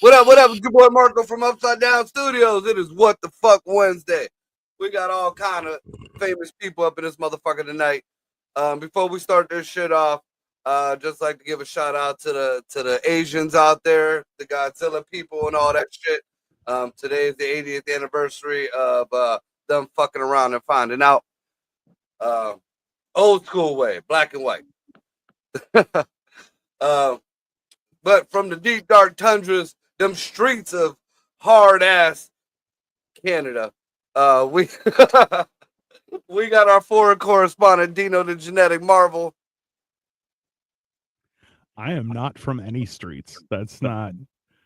What up? What up? It's your boy Marco from Upside Down Studios. It is What the Fuck Wednesday. We got all kind of famous people up in this motherfucker tonight. Before we start this shit off, just like to give a shout out to the Asians out there, the Godzilla people and all that shit. Today is the 80th anniversary of them fucking around and finding out. Old school way, black and white. But from the deep dark tundras, them streets of hard ass Canada, we we got our foreign correspondent Dino the Genetic Marvel. I am not from any streets. That's not.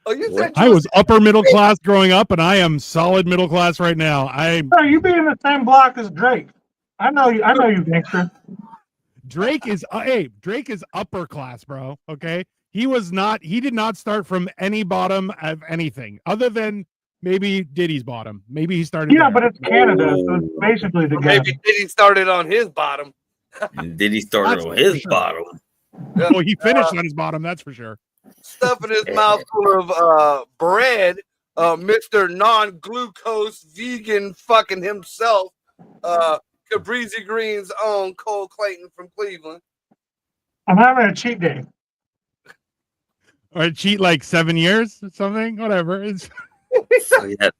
Oh, you said I was upper middle class growing up, and I am solid middle class right now. You be in the same block as Drake. I know you, gangster. Drake is Drake is upper class, bro. Okay. He did not start from any bottom of anything other than maybe Diddy's bottom. Maybe he started. Yeah, there. but it's Canada, so it's basically the guy. Maybe Diddy started on his bottom. Diddy started on his bottom. Well, he finished on his bottom, that's for sure. Stuffing his mouth full of bread, Mr. Non-Glucose Vegan fucking himself, Cabrizi Green's own Cole Clayton from Cleveland. I'm having a cheat day. Or cheat like 7 years or something, whatever. It's So yeah,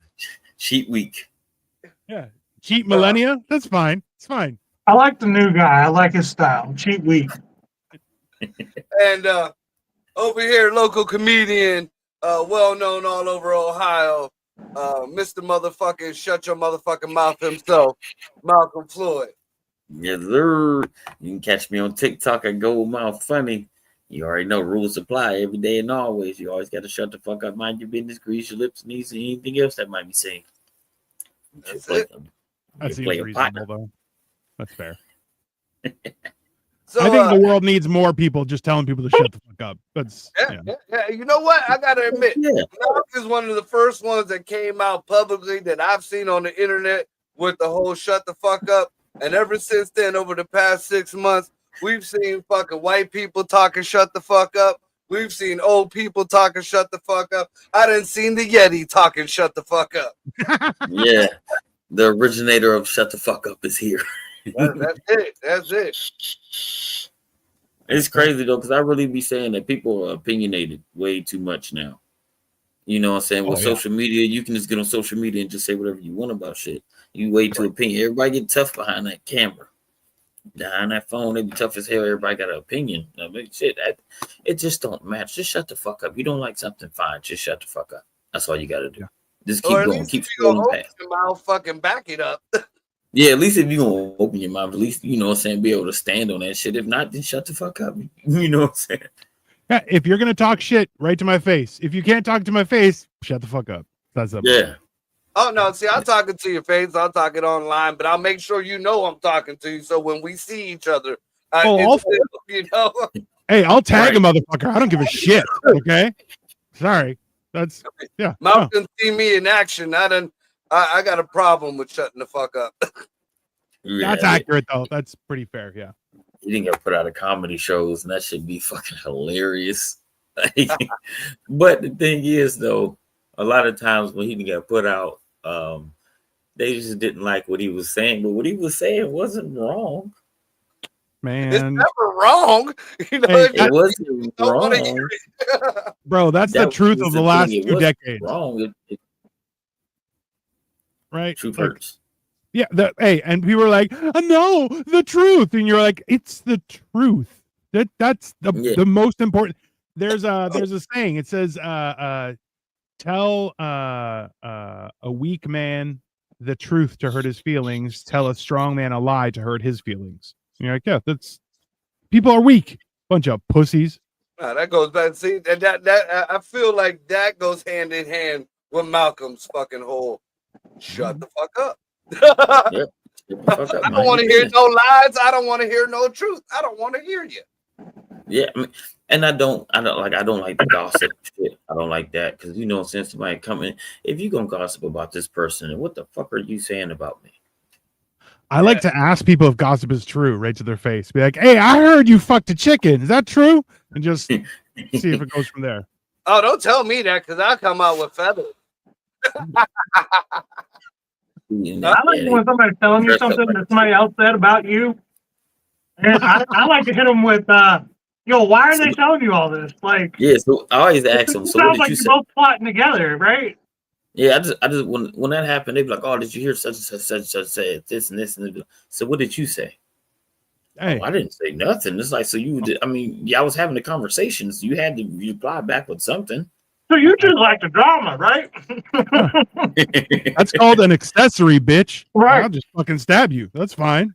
cheat week. yeah, cheat millennia. That's fine. It's fine. I like the new guy. I like his style. Cheat week. And over here, local comedian, well known all over Ohio, Mr. Motherfucking Shut Your Motherfucking Mouth himself, Malcolm Floyd. Yes, sir. You can catch me on TikTok at Gold Mouth Funny. You already know rules apply every day and always. You always got to shut the fuck up, mind your business, grease your lips, knees, and anything else that might be saying. That's it. That seems reasonable, though. That's fair. So, I think the world needs more people just telling people to shut the fuck up. That's yeah. You know what? I gotta admit, Malcolm is one of the first ones that came out publicly that I've seen on the internet with the whole "shut the fuck up." And ever since then, over the past 6 months, we've seen fucking white people talking "shut the fuck up." We've seen old people talking "shut the fuck up." I done seen the Yeti talking "shut the fuck up." Yeah, the originator of "shut the fuck up" is here. That's it. That's it. It's crazy though, because I really be saying that people are opinionated way too much now. You know what I'm saying? With social media, you can just get on social media and just say whatever you want about shit. You way too opinion. Everybody get tough behind that camera. Behind that phone, they be tough as hell. Everybody got an opinion. I mean, shit, it just don't match. Just shut the fuck up. You don't like something, fine. Just shut the fuck up. That's all you got to do. Just keep going. Keep going past. Your mouth, fucking back it up. Yeah, at least if you gonna open your mouth, at least you know what I'm saying, be able to stand on that shit. If not, then shut the fuck up. You know what I'm saying? Yeah, if you're gonna talk shit, right to my face. If you can't talk to my face, shut the fuck up. That's up. Yeah. Oh no, see, I'm talking to your face, I'll talk it online, but I'll make sure you know I'm talking to you. So when we see each other, you know. Hey, I'll tag a motherfucker. I don't give a shit. Okay. Sorry. That's Malcolm see me in action. I got a problem with shutting the fuck up. That's accurate though. That's pretty fair. Yeah. He didn't get put out of comedy shows, and that should be fucking hilarious. But the thing is, though, a lot of times when he didn't get put out, they just didn't like what he was saying. But what he was saying wasn't wrong. Man, it's never wrong. You know, hey, it wasn't wrong. Bro, that's the truth of the last 2 decades. Wrong. Right? Truth hurts. Yeah. And people were like, no, the truth. And you're like, it's the truth. That's the most important. There's a saying. It says, tell a weak man the truth to hurt his feelings. Tell a strong man a lie to hurt his feelings. And you're like, yeah, that's people are weak. Bunch of pussies. That goes back. See, that I feel like that goes hand in hand with Malcolm's fucking whole shut the fuck up. Yep. I don't want to hear no lies. I don't want to hear no truth. I don't want to hear you. Yeah, I mean, and I don't like the gossip shit. I don't like that because you know, since somebody coming, if you gonna gossip about this person, what the fuck are you saying about me? I like to ask people if gossip is true right to their face. Be like, hey, I heard you fucked a chicken. Is that true? And just see if it goes from there. Oh, don't tell me that because I'll come out with feathers. I like when somebody's telling you something that somebody else said about you. And I like to hit them with, yo, why are they telling you all this? Like, yeah, so I always ask them. So sounds what did like you you're say? both plotting together, right? Yeah, I just when that happened, they be like, "Oh, did you hear such and such said this and this and this?" So what did you say? Hey, Oh, I didn't say nothing. It's like, so you did. I mean, yeah, I was having a conversation, so you had to reply back with something. So you just like the drama, right? that's called an accessory, bitch. Right. I'll just fucking stab you. That's fine.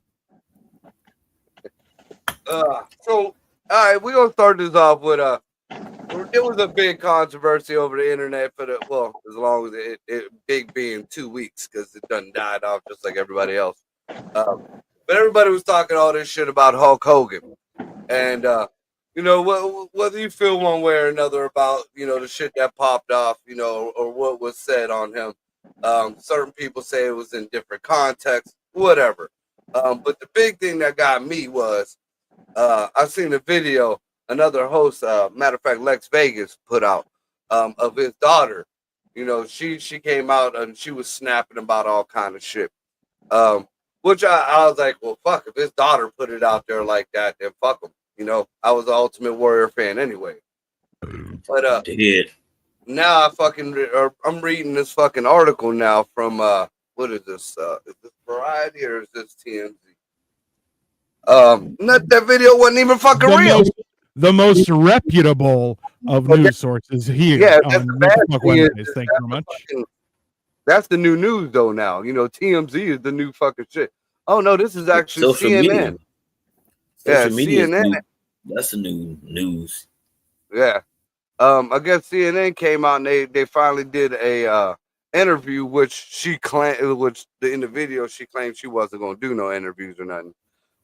So, all right, we're gonna start this off with it was a big controversy over the internet for as long as it big being 2 weeks because it done died off just like everybody else. But everybody was talking all this shit about Hulk Hogan, and you know, whether you feel one way or another about, you know, the shit that popped off, you know, or what was said on him. Certain people say it was in different contexts, whatever. But the big thing that got me was I seen a video another host, matter of fact, Lex Vegas put out of his daughter. You know, she came out and she was snapping about all kind of shit. Which I was like, well, fuck, if his daughter put it out there like that, then fuck him. You know, I was an Ultimate Warrior fan anyway. But now I'm reading this fucking article now from what is this? Is this Variety or is this TMZ? That video wasn't even fucking real. The most reputable of news sources here. Yeah, on Fuck Wednesdays. Thank you very much. That's the new news though now. You know, TMZ is the new fucking shit. Oh no, this is actually social CNN. Media. Social media CNN. That's the new news. Yeah. I guess CNN came out and they finally did a interview, which she claimed, in the video she claimed she wasn't gonna do no interviews or nothing.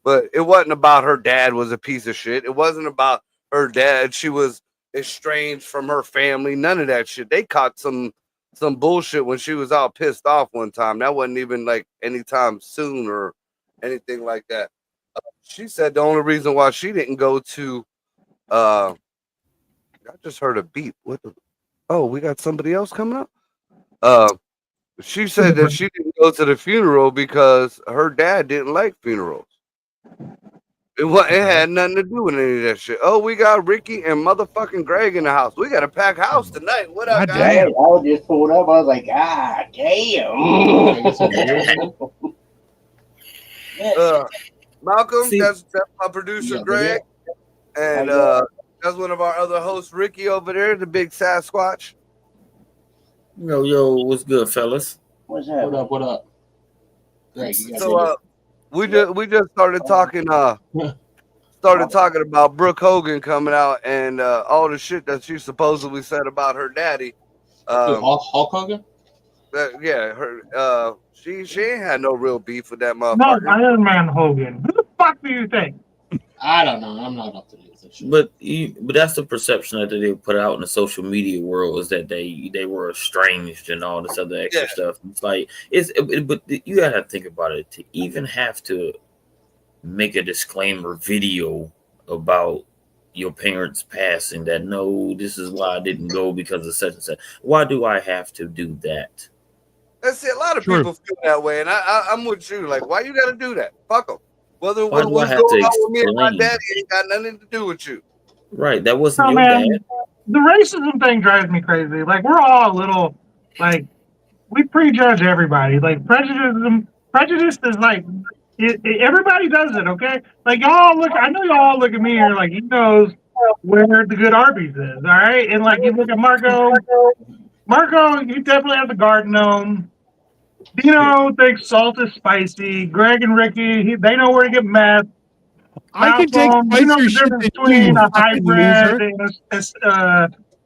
But it wasn't about her dad was a piece of shit. It wasn't about her dad. She was estranged from her family. None of that shit. They caught some bullshit when she was all pissed off one time. That wasn't even like anytime soon or anything like that. She said the only reason why she didn't go to I just heard a beep. What the? Oh, we got somebody else coming up. She said that she didn't go to the funeral because her dad didn't like funerals. It had nothing to do with any of that shit. Oh, we got Ricky and motherfucking Greg in the house. We got a packed house tonight. What up, guys? Damn. I was just pulled up. I was like, ah, damn. Malcolm, that's my producer, Greg. And that's one of our other hosts, Ricky, over there, the big Sasquatch. Yo, what's good, fellas? What's up? What up? So we just started talking about Brooke Hogan coming out and all the shit that she supposedly said about her daddy. Hulk Hogan? She ain't had no real beef with that motherfucker. No, Iron Man Hogan. Who the fuck do you think? I don't know. I'm not up to date with that shit. But that's the perception that they put out in the social media world, is that they were estranged and all this other extra stuff. It's like but you gotta think about it. To even have to make a disclaimer video about your parents passing, that no, this is why I didn't go because of such and such. Why do I have to do that? That's it. A lot of people feel that way, and I'm with you. Like, why you got to do that? Fuck them. What's going on with me and my daddy ain't got nothing to do with you. Right. That wasn't your dad. The racism thing drives me crazy. Like, we're all a little, like, we prejudge everybody. Like, prejudice is like, everybody does it, okay? Like, I know y'all look at me and like, he knows where the good Arby's is, all right? And like, you look at Marco, he definitely has a garden gnome. Dino thinks salt is spicy. Greg and Ricky, they know where to get meth. I can take the shit difference between a hybrid and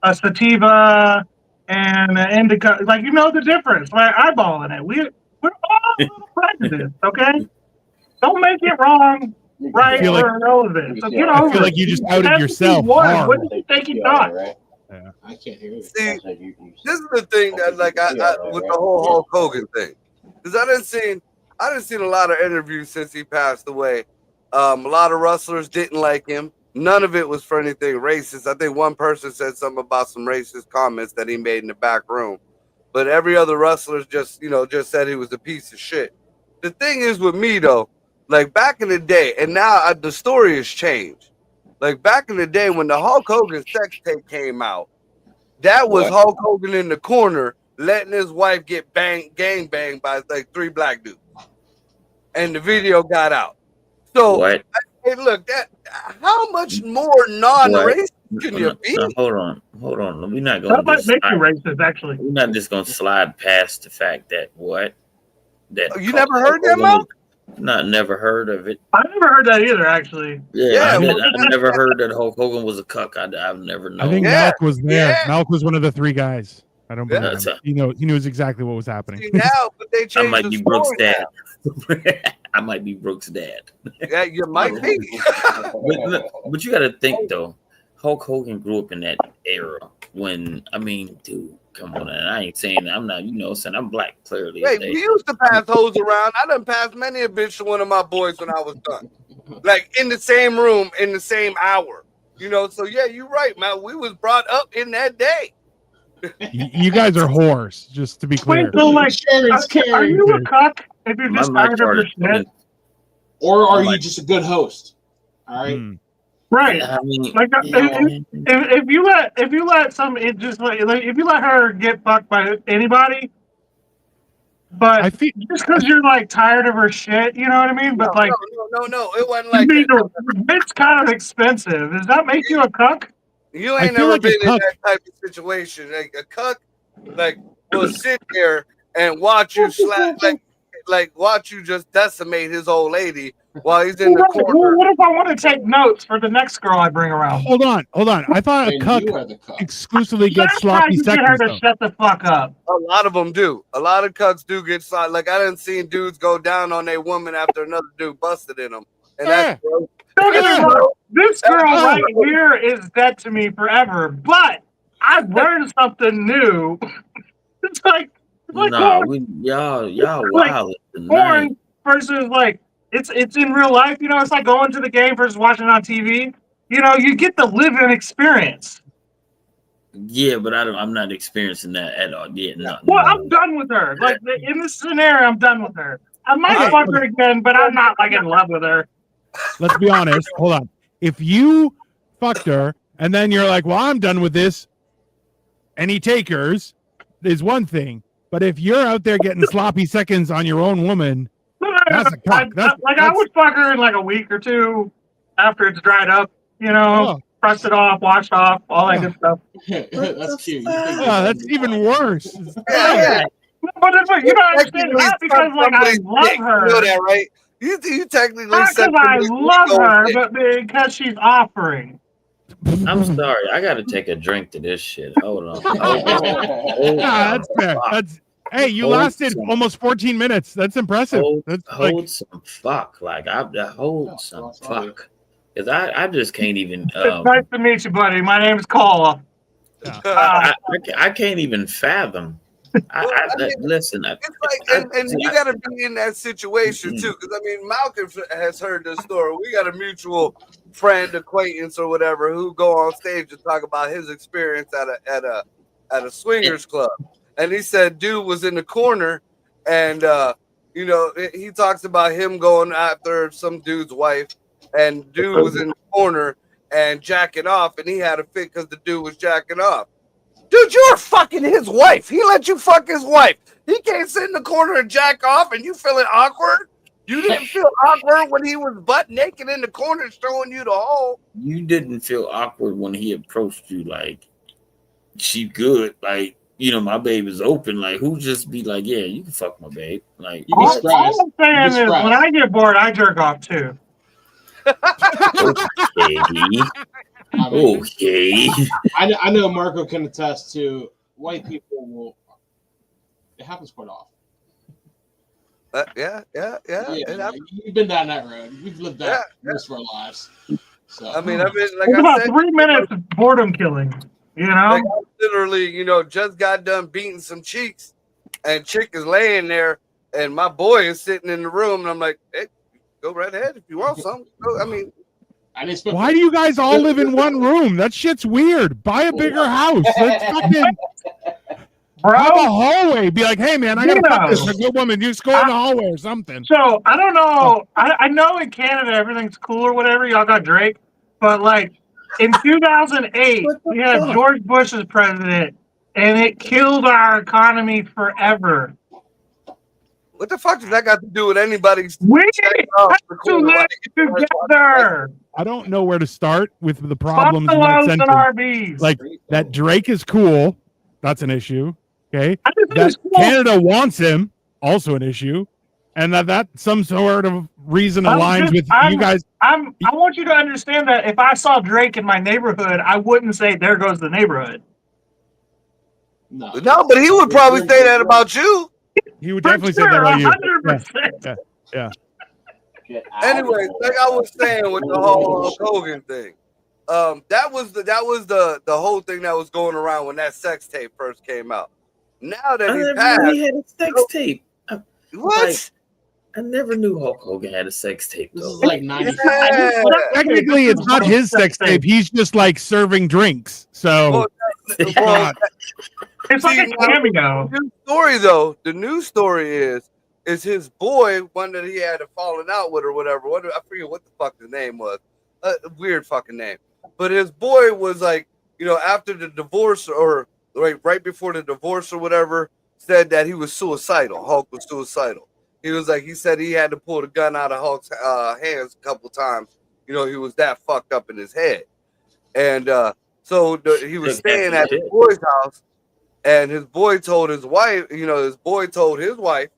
a sativa and indica. Like, you know the difference. Like, eyeballing it. We're all a little prejudiced, okay? Don't make it wrong, right, feel like- or irrelevant. So get I over feel like it. you just It outed has to be yourself one. hard. What did you think you thought? I can't hear you. See, this is the thing that like I with the whole Hulk Hogan thing, because I didn't see a lot of interviews since he passed away. A lot of wrestlers didn't like him. None of it was for anything racist. I think one person said something about some racist comments that he made in the back room, but every other wrestler just said he was a piece of shit. The thing is with me though, like back in the day, and now the story has changed. Like back in the day when the Hulk Hogan sex tape came out, that was Hulk Hogan in the corner letting his wife get gang banged by like 3 black dudes, and the video got out. So, What? Hey, look, how much more non-racist can you be? No, hold on. We're not That going might make you to. racist, actually. We're not just going to slide past the fact that You never heard that, Mel? Never heard of it. I never heard that either, actually. Yeah, I never heard that Hulk Hogan was a cuck. I've never known. I think Yeah. Malk was there. Yeah. Malk was one of the 3 guys. I don't believe Yeah. him. He knew exactly what was happening. See, now, but they I changed might the be story Brooks' dad. now. I might be Brooks' dad. Yeah, you might be. But you got to think though. Hulk Hogan grew up in that era when dude, come on, and I ain't saying I'm not, saying I'm black clearly. Hey, we used to pass hoes around. I done passed many a bitch to one of my boys when I was done. Like in the same room, in the same hour. So yeah, you're right, man. We was brought up in that day. You guys are whores, just to be clear. Wait, so like, Sharon's are you a cuck if you're just My mic tired of your started. shit? Or are you just a good host? All right. Mm. Right. I mean, Like, yeah. if you let some, it just like if you let her get fucked by anybody, but I feel just because you're like tired of her shit, you know what I mean? But like, No. It wasn't I like mean, that. it's kind of expensive. Does that make you a cuck? You I ain't feel never like a been in cuck- that type of situation. Like a cuck, like will sit there and watch you slap, like watch you just decimate his old lady while he's in the corner. What if I want to take notes for the next girl I bring around? hold on. I thought a And cuck you are the cuck. exclusively gets That's how sloppy you get her seconds. to Though. shut the fuck up. A lot of them do. A lot of cucks do get slot. Like I didn't see dudes go down on their woman after another dude busted in them, and that's gross. Don't get me wrong, this girl Yeah. right here is dead to me forever. But I've learned something new. It's like No, porn, y'all like wild tonight. porn versus like it's in real life. It's like going to the game versus watching it on TV. You get the living experience. Yeah, but I'm not experiencing that at all. Yeah, no. Well, I'm done with her. Like in this scenario, I'm done with her. I might Alright. fuck her again, but I'm not like in love with her. Let's be honest. Hold on. If you fucked her and then you're like, well, I'm done with this, any takers is one thing. But if you're out there getting sloppy seconds on your own woman, that's a cuck. I would fuck her in like a week or two after it's dried up. Oh. Press it off, wash off, all that good stuff. That's cute. You think That's even worse. Yeah. But you don't understand that because like I love her. You know that, right? You technically Not because said I somebody love who her, goes, but because she's offering. I'm sorry. I got to take a drink to this shit. Hold on. Nah, that's fair. Hey, you Hold lasted some- almost 14 minutes. That's impressive. Hold, That's hold some fuck. Like I hold some fuck. Because I just can't even. It's nice to meet you, buddy. My name's Cole. I can't even fathom. Listen. It's like, and you got to be in that situation too, because I mean, Malcolm has heard this story. We got a mutual friend, acquaintance, or whatever, who go on stage and talk about his experience at a swingers club, and he said, dude was in the corner, and he talks about him going after some dude's wife, and dude was in the corner and jacking off, and he had a fit because the dude was jacking off. Dude, you're fucking his wife. He let you fuck his wife. He can't sit in the corner and jack off and you feeling awkward? You didn't feel awkward when he was butt naked in the corner showing you the hole. You didn't feel awkward when he approached you like, she good. Like, my baby's open. Like, who just be like, yeah, you can fuck my babe. Like, You be All surprised. I'm saying is, surprised. when I get bored, I jerk off too. okay. I mean, Okay. I know Marco can attest to white people will. It happens quite often. Yeah. It happens. You've been down that road. We've lived that most of our lives. So I mean, like It's I about said, 3 minutes of boredom killing. You know, like I literally, just got done beating some cheeks, and chick is laying there, and my boy is sitting in the room, and I'm like, hey, go right ahead if you want something. I mean, I didn't expect Why do you guys all live in one room? That shit's weird. Buy a bigger house. Let's fucking bro. have a hallway. Be like, hey man, I gotta fuck this Dino. a good woman. You just go in the hallway or something. So I don't know. I know in Canada everything's cool or whatever. Y'all got Drake, but like in 2008, we had George Bush as president, and it killed our economy forever. what the fuck does that got to do with anybody's? We have to live together. I don't know where to start with the problems in that Buffaloes and sentence. RVs. Like that Drake is cool. That's an issue. Okay. I just think That it's cool. Canada wants him, also an issue. And that some sort of reason aligns with you guys. I want you to understand that if I saw Drake in my neighborhood, I wouldn't say there goes the neighborhood. No, but he would probably say that about you. He would definitely say that about you. 100%. Yeah. Anyway, like I was saying with the whole Hulk Hogan thing, that was the whole thing that was going around when that sex tape first came out. Now that he passed, he had a sex tape. what? I never knew Hulk Hogan had a sex tape this though. is like 90. Yeah. Technically, it's not his sex tape. He's just like serving drinks. So Well, It's like a cameo. the new story though, the new story is his boy, one that he had a falling out with or whatever. I forget what the fuck his name was. A weird fucking name. But his boy was like, after the divorce or right before the divorce or whatever, said that he was suicidal. Hulk was suicidal. He said he had to pull the gun out of Hulk's hands a couple times. He was that fucked up in his head. And so he was staying at his boy's house, and his boy told his wife,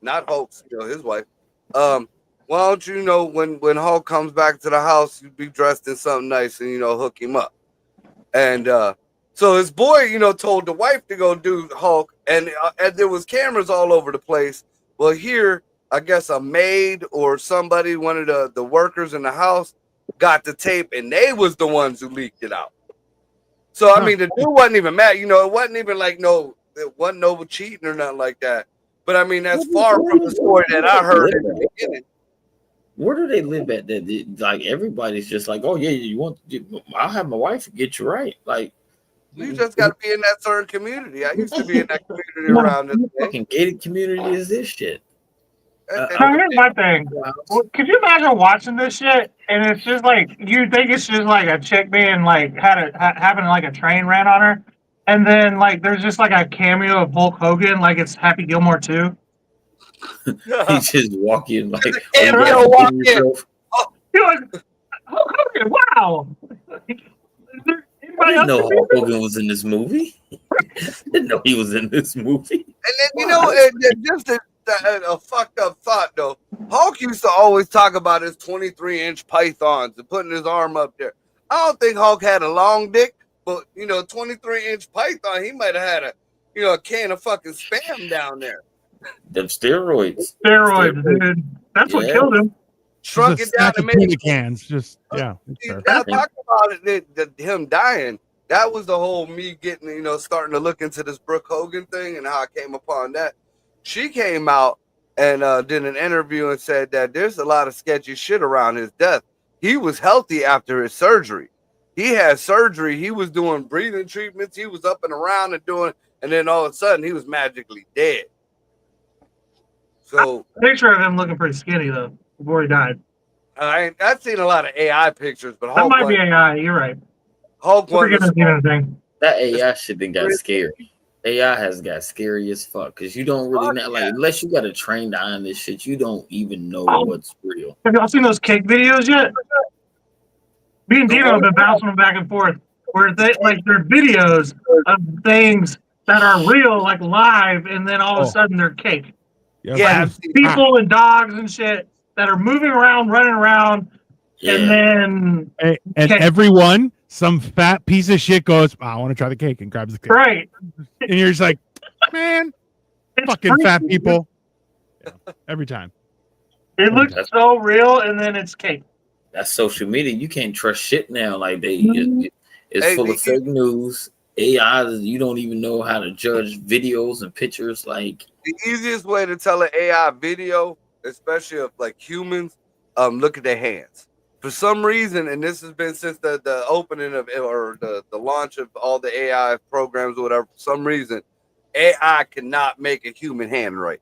not Hulk's, his wife, why don't you, when Hulk comes back to the house, you be dressed in something nice and, hook him up. And so his boy, told the wife to go do Hulk, and there was cameras all over the place. Well, here, I guess a maid or somebody, one of the workers in the house, got the tape, and they was the ones who leaked it out. So, I mean, the dude wasn't even mad. It wasn't even like it wasn't no cheating or nothing like that. But, I mean, that's far from the story that I heard in the beginning. Where do they live at? That like everybody's just like, oh yeah, I'll have my wife get you right. Like you just got to be in that certain community. I used to be in that community around this fucking gated community is this shit. So here's my thing. Well, could you imagine watching this shit and it's just like you think it's just like a chick being like having like a train ran on her, and then like there's just like a cameo of Hulk Hogan, like it's Happy Gilmore 2. He's just walking like You're like, Hulk Hogan, wow. Is there anybody I didn't else know that Hulk Hogan was in this movie. Didn't know he was in this movie. And then, just a fucked up thought though. Hulk used to always talk about his 23-inch pythons and putting his arm up there. I don't think Hulk had a long dick, but 23-inch python, he might have had a can of fucking Spam down there. Them steroids. Steroids, dude. That's what killed him. Shrunk it down to maybe cans. Just yeah. Now talk about him dying. That was the whole me getting, starting to look into this Brooke Hogan thing and how I came upon that. She came out and did an interview and said that there's a lot of sketchy shit around his death. He was healthy after his surgery. He had surgery. He was doing breathing treatments. He was up and around and then all of a sudden he was magically dead. So Picture of him looking pretty skinny though before he died. I've seen a lot of AI pictures, but That Hulk might be AI. You're right. Hulk Anything. That AI shit then got scary. AI has got scary as fuck because you don't really know, like, unless you got a trained eye on this shit, you don't even know what's real. Have y'all seen those cake videos yet? Me and Dino have been bouncing them back and forth where they're videos of things that are real, like live, and then all of a sudden they're cake. Yeah, People and dogs and shit that are moving around, running around, and then and everyone some fat piece of shit goes, I want to try the cake, and grabs the cake. Right. And you're just like, man, It's fucking fat freaky. people. Yeah, every time. It looks so real, and then it's cake. That's social media. You can't trust shit now. Like Mm-hmm. it's Hey, full of fake news. AI, you don't even know how to judge videos and pictures. Like The easiest way to tell an AI video, especially of like humans, look at their hands. For some reason, and this has been since the opening of or the launch of all the AI programs or whatever, for some reason, AI cannot make a human hand right.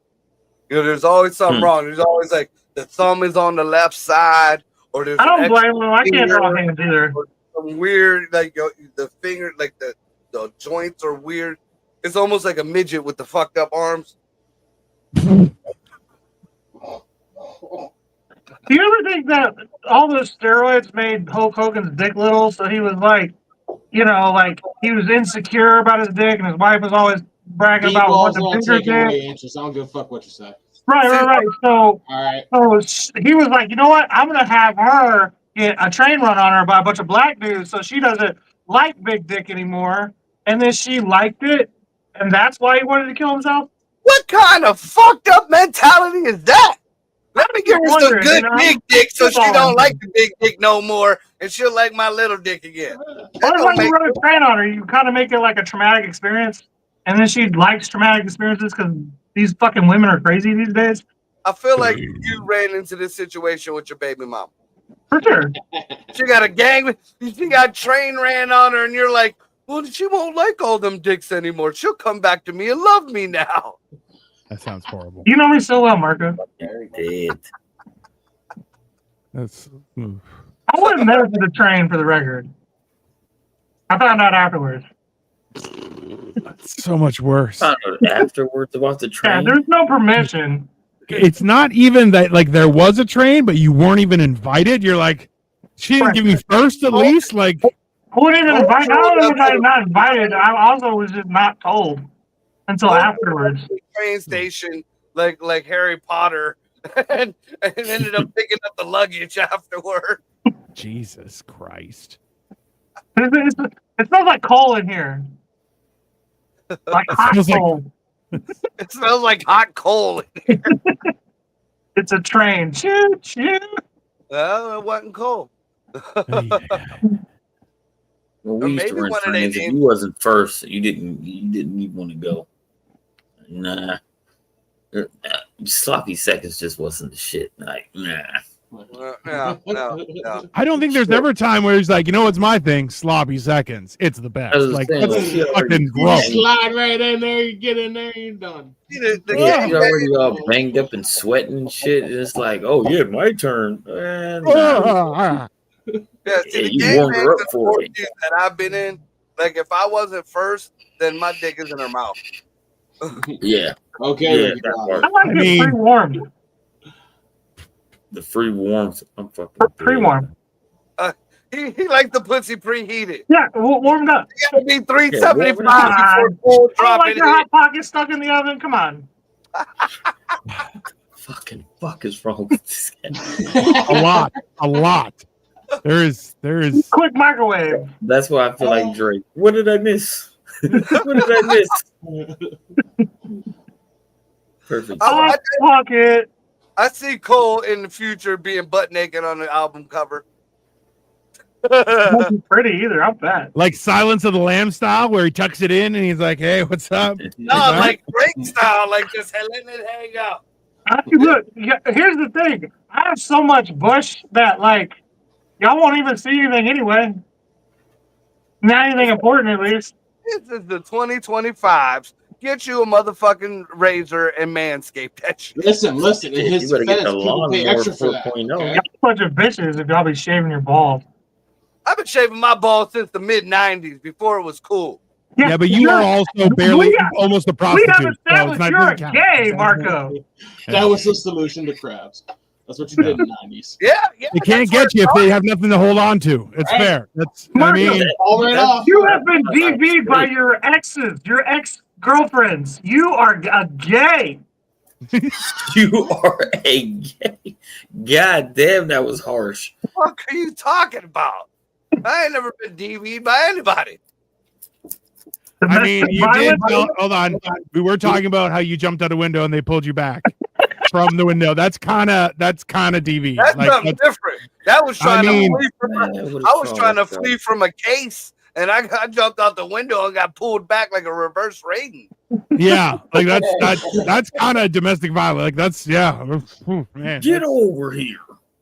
You know, there's always something wrong. There's always like the thumb is on the left side, or there's I don't an blame them. I can't draw finger, hands either. or some weird, like the finger, like the joints are weird. It's almost like a midget with the fucked up arms. Do you ever think that all those steroids made Hulk Hogan's dick little? So he was like, you know, like he was insecure about his dick, and his wife was always bragging about what D-ball's the not bigger taking dick. away answers. I don't give a fuck what you say. Right. So, All right. he was like, you know what? I'm gonna have her get a train run on her by a bunch of black dudes, so she doesn't like big dick anymore. And then she liked it, and that's why he wanted to kill himself. What kind of fucked up mentality is that? Let me give her some wondering, good you know? big dick so she That's all don't I'm like the big dick no more, and she'll like my little dick again. That Or don't when you make- run a train on her, you kind of make it like a traumatic experience, and then she likes traumatic experiences because these fucking women are crazy these days. I feel like you ran into this situation with your baby mom. For sure. She got a gang, she got train ran on her, and you're like, well, she won't like all them dicks anymore. She'll come back to me and love me now. That sounds horrible. You know me so well, Marco. dead. That's I wouldn't know for the train, for the record. I found out afterwards. so much worse. Found out afterwards about the Yeah, train. there's no permission. It's not even that like there was a train, but you weren't even invited. You're like, she didn't give me first at least. Like, Who didn't even invite? Not only was I not invited, I also was just not told until afterwards. Train station, like Harry Potter, and ended up picking up the luggage afterward. Jesus Christ. It smells like coal in here. Like hot smells like- coal. It smells like hot coal. It's a train. Choo choo. Well, it wasn't coal. When Or we used to maybe run one of they trains, if named- you wasn't first, you didn't even want to go. Nah. Sloppy seconds just wasn't the shit. Like, nah. No. I don't think there's ever a time where he's like, you know what's my thing? Sloppy seconds. It's the best. I was Like, saying, that's she already- fucking gross. Slide right in there. You get in there. You're done. Yeah, you already all banged up and sweating and shit. And it's like, oh yeah, my turn. Nah. Yeah, see, Yeah, the you game warmed her up games for it. that I've been in, like if I wasn't first, then my dick is in her mouth. Yeah, Okay. yeah, Ricky that Bobby. I part. like I it mean- pre-warmed. The free warmth. I'm fucking Pre-warmed. He likes the pussy preheated. Yeah, warmed up. It gotta be 375 Yeah, before full I don't drop like it your in. hot pocket stuck in the oven. Come on. Fucking fuck is wrong with this guy? a lot. There is Quick microwave. That's why I feel like Drake. What did I miss? What did I miss? Perfect. Oh, I- Hot pocket. I see Cole in the future being butt naked on the album cover. Not pretty either. I'm fat. like Silence of the Lamb style where he tucks it in and he's like, hey, what's up? No, like Drake style, like just letting it hang out. Look, here's the thing. I have so much bush that like y'all won't even see anything anyway. Not anything important, at least. This is the 2025s. Get you a motherfucking razor and manscape that shit. Listen. In You his better get defense, the people pay lawnmower extra for that. 4.0. Okay? Y'all a bunch of bitches if y'all be shaving your balls. I've been shaving my balls since the mid 90s before it was cool. Yeah, but you are also barely almost a We prostitute. have so it's established not you're a doesn't count. gay, Marco. That was the solution to crabs. That's what you did in the 90s. Yeah. They can't get you if they have nothing to hold on to. It's Right. fair. That's I Marco, mean, All right off. You have been DV'd by your exes, your ex-girlfriends. You are a gay. You are a gay. God damn, that was harsh. What are you talking about? I ain't never been DV'd by anybody. I mean, Domestic you did. violence? Hold on. We were talking about how you jumped out a window and they pulled you back from the window. That's kind of DV. That's Like, something different. That was trying I mean- to flee from. Man, what a I was call trying to that flee from a case, and I jumped out the window and got pulled back like a reverse Reagan. yeah, like that's kind of domestic violence. Like that's man. Get over here.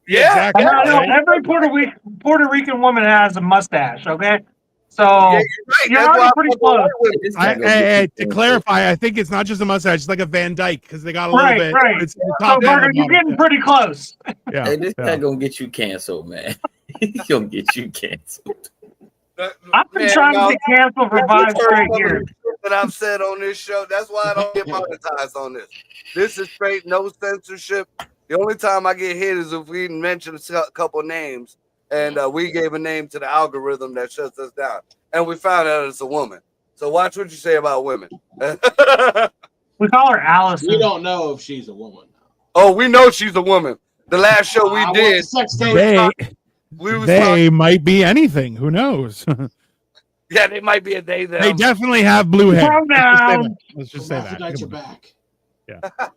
Yeah, exactly. I know every Puerto Rican woman has a mustache. Okay, so yeah, you're right. you're That's already why pretty I fuck with close. white women. This guy gonna get Hey, you to canceled. clarify, I think it's not just a mustache; it's like a Van Dyke because they got a little Right, bit. right. It's the So top and Burger, the you're bottom. getting pretty close. Yeah, Hey, this yeah. guy gonna get you canceled, man. He gonna get you canceled. I've been Man, trying no, to get canceled for You've 5 heard straight some of years. the shit that I've said on this show. That's why I don't get monetized on this. This is straight, no censorship. The only time I get hit is if we mention a couple names and we gave a name to the algorithm that shuts us down, and we found out it's a woman. So watch what you say about women. We call her Allison. We don't know if she's a woman. Oh, we know she's a woman. The last show we I want did, the sex tape. we was They talking. might be anything. Who knows? Yeah, they might be a they them. They definitely have blue hair. Calm down. Let's just say that. Hermaphrodites are Come on. back.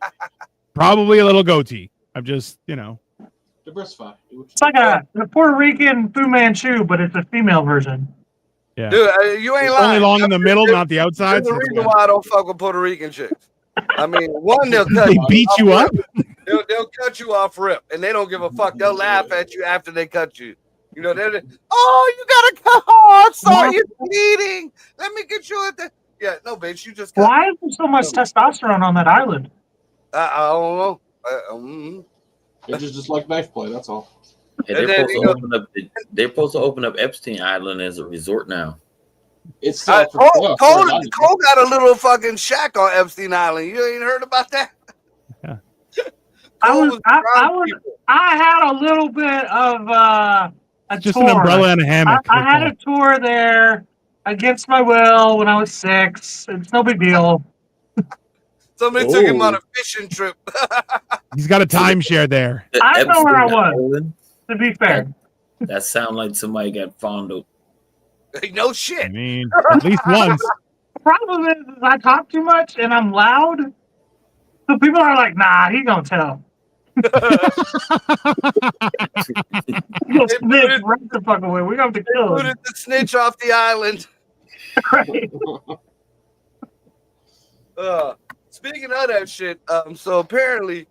Probably a little goatee. I'm just, Diversify. Do what It's like a Puerto Rican Fu Manchu, but it's a female version. yeah. Dude, you ain't It's lying. only long in the middle, not the outside. There's a so it's reason good. why I don't fuck with Puerto Rican chicks. I mean, one, they'll cut They you beat off you up. rip. They'll cut you off rip, and they don't give a fuck. They'll laugh at you after they cut you. You know, oh, you gotta cut. Oh, I'm sorry, you're bleeding. Let me get you at the. Yeah, no, bitch, you just cut. Why is there so much testosterone on that island? I don't know. It's just like knife play. That's all. Hey, And they're then, supposed you to know- open up. They're supposed to open up Epstein Island as a resort now. It's still for sale, Cole, as far as I know. Cole got a little fucking shack on Epstein Island. You ain't heard about that? Yeah. I had a little bit of a Just tour. an umbrella and a hammock. I had a tour there against my will when I was 6. It's no big deal. Somebody took him on Oh. a fishing trip. He's got a timeshare there. The I know where I Epstein was. Island, To be fair, that sound like somebody got fondled. No I shit. mean, at least once. the problem is I talk too much and I'm loud, so people are like, "Nah, he gonna tell." He gonna snitch right the fuck away. We're gonna have to kill Put him. it the snitch off the island. Right. Speaking of that shit, so apparently,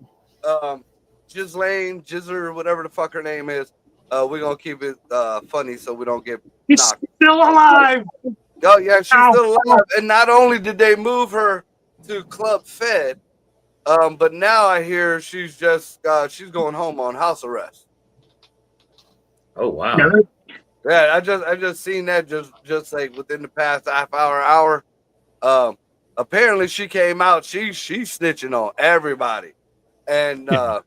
Ghislaine, Jizzer, whatever the fuck her name is, we're gonna keep it funny so we don't get He's knocked. still alive. Oh yeah, she's Ow. still alive. And not only did they move her to Club Fed, but now I hear she's just she's going home on house arrest. Oh wow! Yeah, I just seen that just like within the past half hour. Apparently she came out. She's snitching on everybody, and the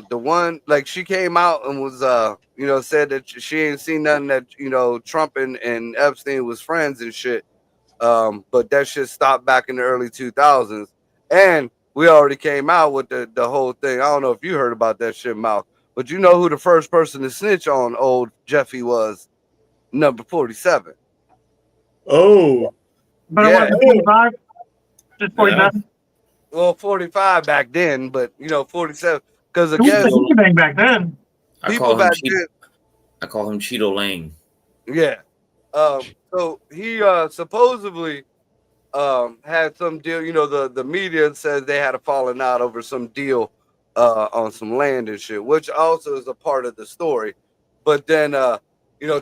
one like she came out and was said that she ain't seen nothing that Trump and Epstein was friends and shit. But that shit stopped back in the early 2000s, and we already came out with the whole thing. I don't know if you heard about that shit, Mal, but you know who the first person to snitch on old Jeffy was? Number 47. Oh, But Yeah. it wasn't 45. Just 47. Well, 45 back then, but 47 because Who was again, the bang back then? I people call him back Cheeto. then. I call him Cheeto Lane. Yeah. So he supposedly had some deal. The media says they had a falling out over some deal on some land and shit, which also is a part of the story. But then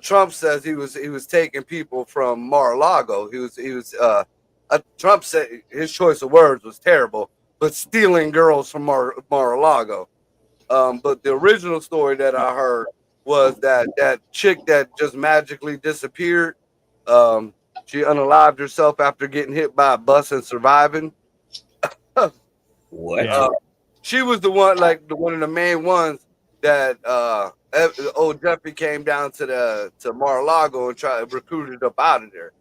Trump says he was taking people from Mar-a-Lago. Trump said his choice of words was terrible, but stealing girls from Mar-a-Lago. But the original story that I heard was that chick that just magically disappeared. She unalived herself after getting hit by a bus and surviving. What? Yeah. She was the one of the main ones that old Jeffrey came down to Mar-a-Lago and recruited up out of there.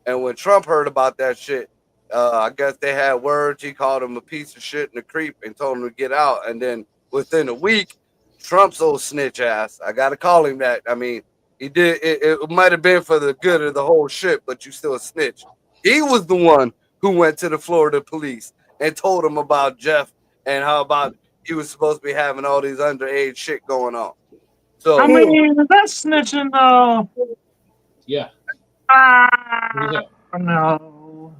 And when Trump heard about that shit, I guess they had words. He called him a piece of shit and a creep and told him to get out. And then within a week, Trump's old snitch ass, I gotta call him that. I mean, He did. It might have been for the good of the whole ship, but you still a snitch. He was the one who went to the Florida police and told him about Jeff and how about he was supposed to be having all these underage shit going on. So I mean, is that snitching though? Yeah. Ah, no.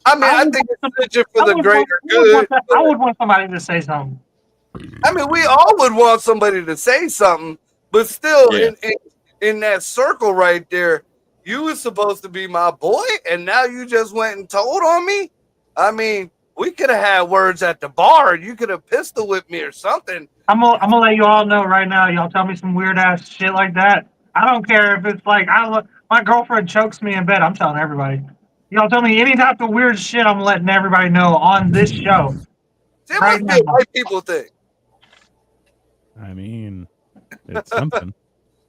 I mean, I think it's snitching for the greater good. I would want somebody to say something. I mean, we all would want somebody to say something, but still, in that circle right there, you was supposed to be my boy, and now you just went and told on me. I mean, we could have had words at the bar. You could have pistol whipped me or something. I'm gonna let you all know right now. Y'all tell me some weird ass shit like that. I don't care if it's like my girlfriend chokes me in bed. I'm telling everybody. Y'all tell me any type of weird shit. I'm letting everybody know on this show. It must be a white people thing. I mean, it's something.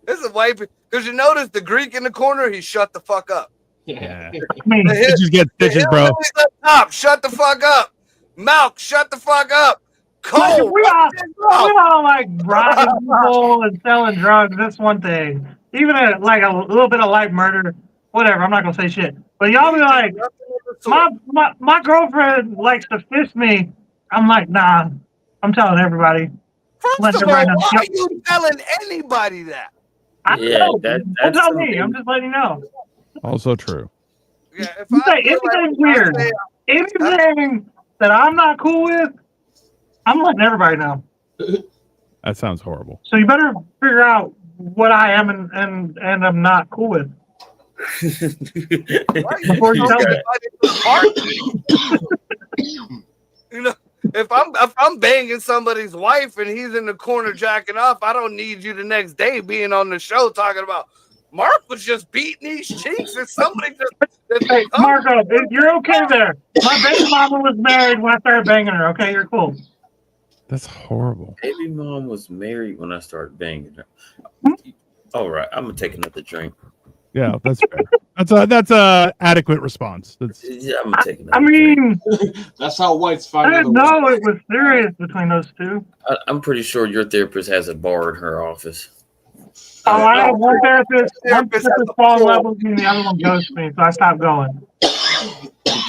This is white people. Because you notice the Greek in the corner, he shut the fuck up. Yeah. I mean, Stitches get stitches, bro. Up top, shut the fuck up. Malk, shut the fuck up. like, Cole, we all like robbing people and selling drugs. That's one thing. Even a little bit of light murder, whatever. I'm not gonna say shit. But y'all be like, my girlfriend likes to fist me. I'm like, nah. I'm telling everybody. First of all, why are you telling anybody that? I don't know. Don't tell me. I'm just letting you know. Also true. Yeah, if You say I anything weird, anything that I'm not cool with, I'm letting everybody know. That sounds horrible. So you better figure out what I am and I'm not cool with. Before you tell me. You know, if I'm banging somebody's wife and he's in the corner jacking off, I don't need you the next day being on the show talking about Mark was just beating these cheeks and somebody just. Hey, Marco, you're okay there. My baby mama was married when I started banging her. Okay, you're cool. That's horrible. Baby mom was married when I started banging her. All right, I'm gonna take another drink. Yeah, that's fair. That's a adequate response. Yeah, I'm gonna take another. I mean, that's how whites find. I didn't know it was serious between those two. I'm pretty sure your therapist has a bar in her office. Oh, I have one therapist. One therapist falls in love with me, and the other one ghosts me, so I stopped going.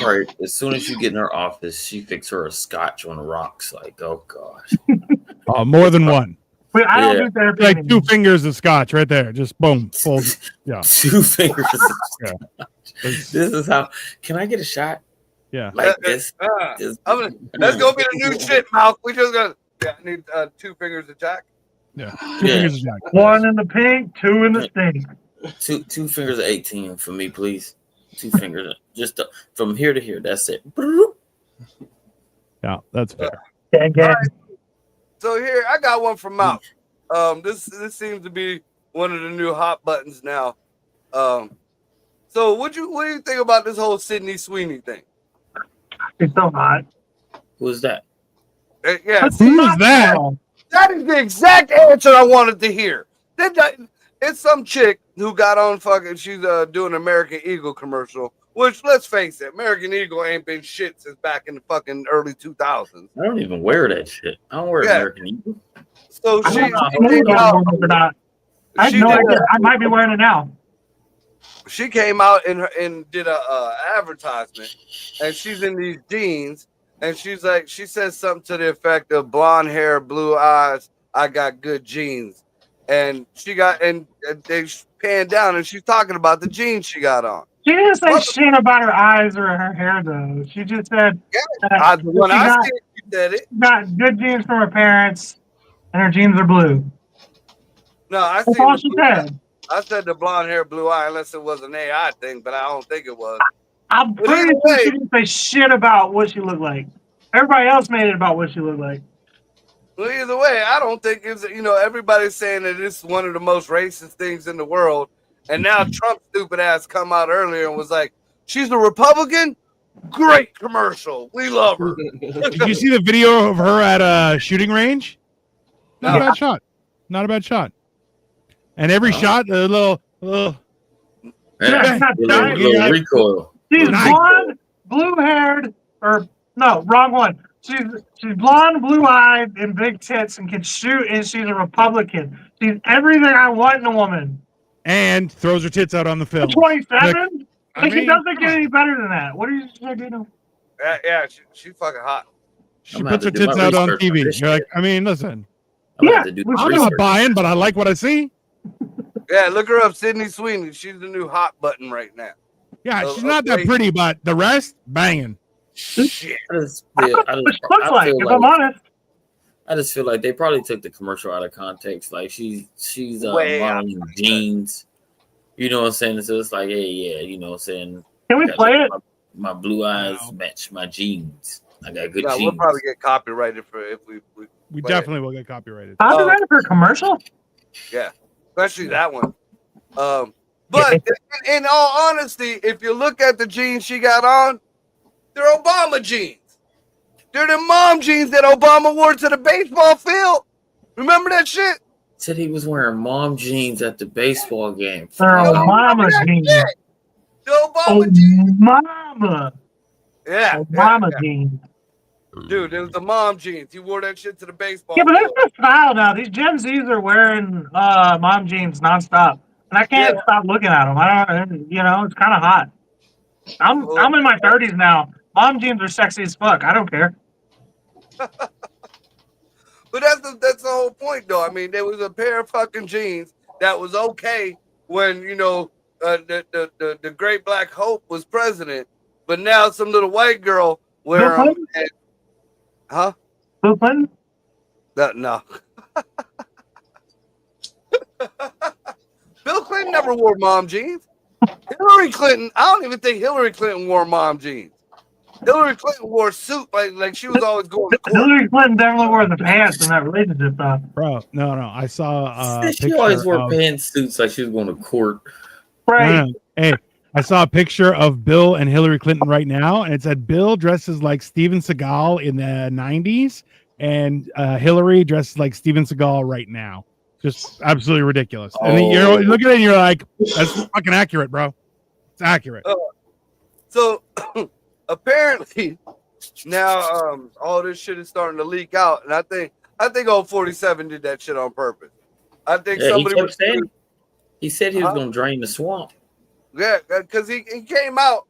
Right. As soon as you get in her office, she fixed her a scotch on the rocks. Like, oh gosh. More than one. Wait, I don't do therapy. Like anymore. 2 fingers of scotch right there. Just boom. Full. Yeah. 2 fingers. Of Yeah. This is how. Can I get a shot? Yeah. Like this. That's gonna be the new shit, Malk. We just got. Yeah, I need 2 fingers of Jack. Yeah. 2 fingers of jack. One in the pink, 2 in the stink. Two fingers of 18 for me, please. 2 fingers. Just from here to here. That's it. Yeah, that's fair. Right. So here, I got one from Malk. This seems to be one of the new hot buttons now. So what do you think about this whole Sydney Sweeney thing? It's so hot. Who's that? Yeah, Who's that? that is the exact answer I wanted to hear. It's some chick who got on fucking. She's doing an American Eagle commercial. Which, let's face it, American Eagle ain't been shit since back in the fucking early 2000s. I don't even wear that shit. I don't wear American Eagle. So I she have no idea. I might be wearing it now. She came out and did a advertisement, and she's in these jeans, and she says something to the effect of blonde hair, blue eyes. I got good jeans, and they pan down, and she's talking about the jeans she got on. She didn't say shit about her eyes or her hair, though. She just said When I see it, she said it. She got good genes from her parents, and her jeans are blue. No, That's all she said. I said the blonde hair, blue eye, unless it was an AI thing, but I don't think it was. I'm pretty sure she didn't say shit about what she looked like. Everybody else made it about what she looked like. Well, either way, I don't think it's, everybody's saying that it's one of the most racist things in the world. And now Trump's stupid ass come out earlier and was like, she's a Republican? Great commercial. We love her. Did you see the video of her at a shooting range? Not a bad shot. Not a bad shot. And every shot, a little little recoil. She's blonde, blue-haired, or no, wrong one. She's blonde, blue-eyed, and big tits, and can shoot, and she's a Republican. She's everything I want in a woman. and throws her tits out on the film. 27? I Like, mean, it doesn't get any better than that. What are you doing? Yeah, she's fucking hot. she I'm gonna puts have her to do tits my out on research on TV. this You're like, shit. I mean, listen, I'm gonna Yeah, have to do we my I'm should. not research. buying, but I like what I see. Yeah, look her up, Sydney Sweeney. She's the new hot button right now. Yeah, Oh, she's not that okay. pretty, but the rest, banging. Shit. I just I feel, don't know what she looks like, feel if I'm honest. I just feel like they probably took the commercial out of context. Like she's Way out. modeling jeans. You know what I'm saying? So it's like, hey, yeah, you know what I'm saying? Can we I got play it? My blue eyes No. match my jeans. I got good No, jeans. we'll probably get copyrighted for if we We play it. definitely will get copyrighted. Copyrighted for a commercial? Yeah, especially that one. But in all honesty, if you look at the jeans she got on, they're Obama jeans. They're the mom jeans that Obama wore to the baseball field. Remember that shit? Said he was wearing mom jeans at the baseball game. They're Yo, Obama jeans. The Obama jeans. Obama. Yeah, Obama yeah. jeans. Dude, it was the mom jeans. He wore that shit to the baseball Yeah, but field. that's the style now. These Gen Zs are wearing mom jeans nonstop. And I can't Yeah. stop looking at them. I don't, you know, it's kind of hot. I'm in my 30s now. Mom jeans are sexy as fuck. I don't care. But that's the whole point, though. I mean, there was a pair of fucking jeans that was okay when the Great Black Hope was president, but now some little white girl wear Bill them. Clinton? Huh? Bill Clinton? No. Bill Clinton never wore mom jeans. Hillary Clinton, I don't even think Hillary Clinton wore mom jeans. Hillary Clinton wore a suit like she was always going to court. Hillary Clinton definitely wore the pants in that relationship, though. Bro, no. I saw a she always picture wore of, pantsuits like she was going to court. Right. No. Hey, I saw a picture of Bill and Hillary Clinton right now, and it said Bill dresses like Steven Seagal in the 90s, and Hillary dresses like Steven Seagal right now. Just absolutely ridiculous. And then you look at it and you're like, that's fucking accurate, bro. It's accurate. So apparently now all this shit is starting to leak out, and I think old 47 did that shit on purpose. I think somebody was saying he said he was going to drain the swamp. Yeah, because he came out,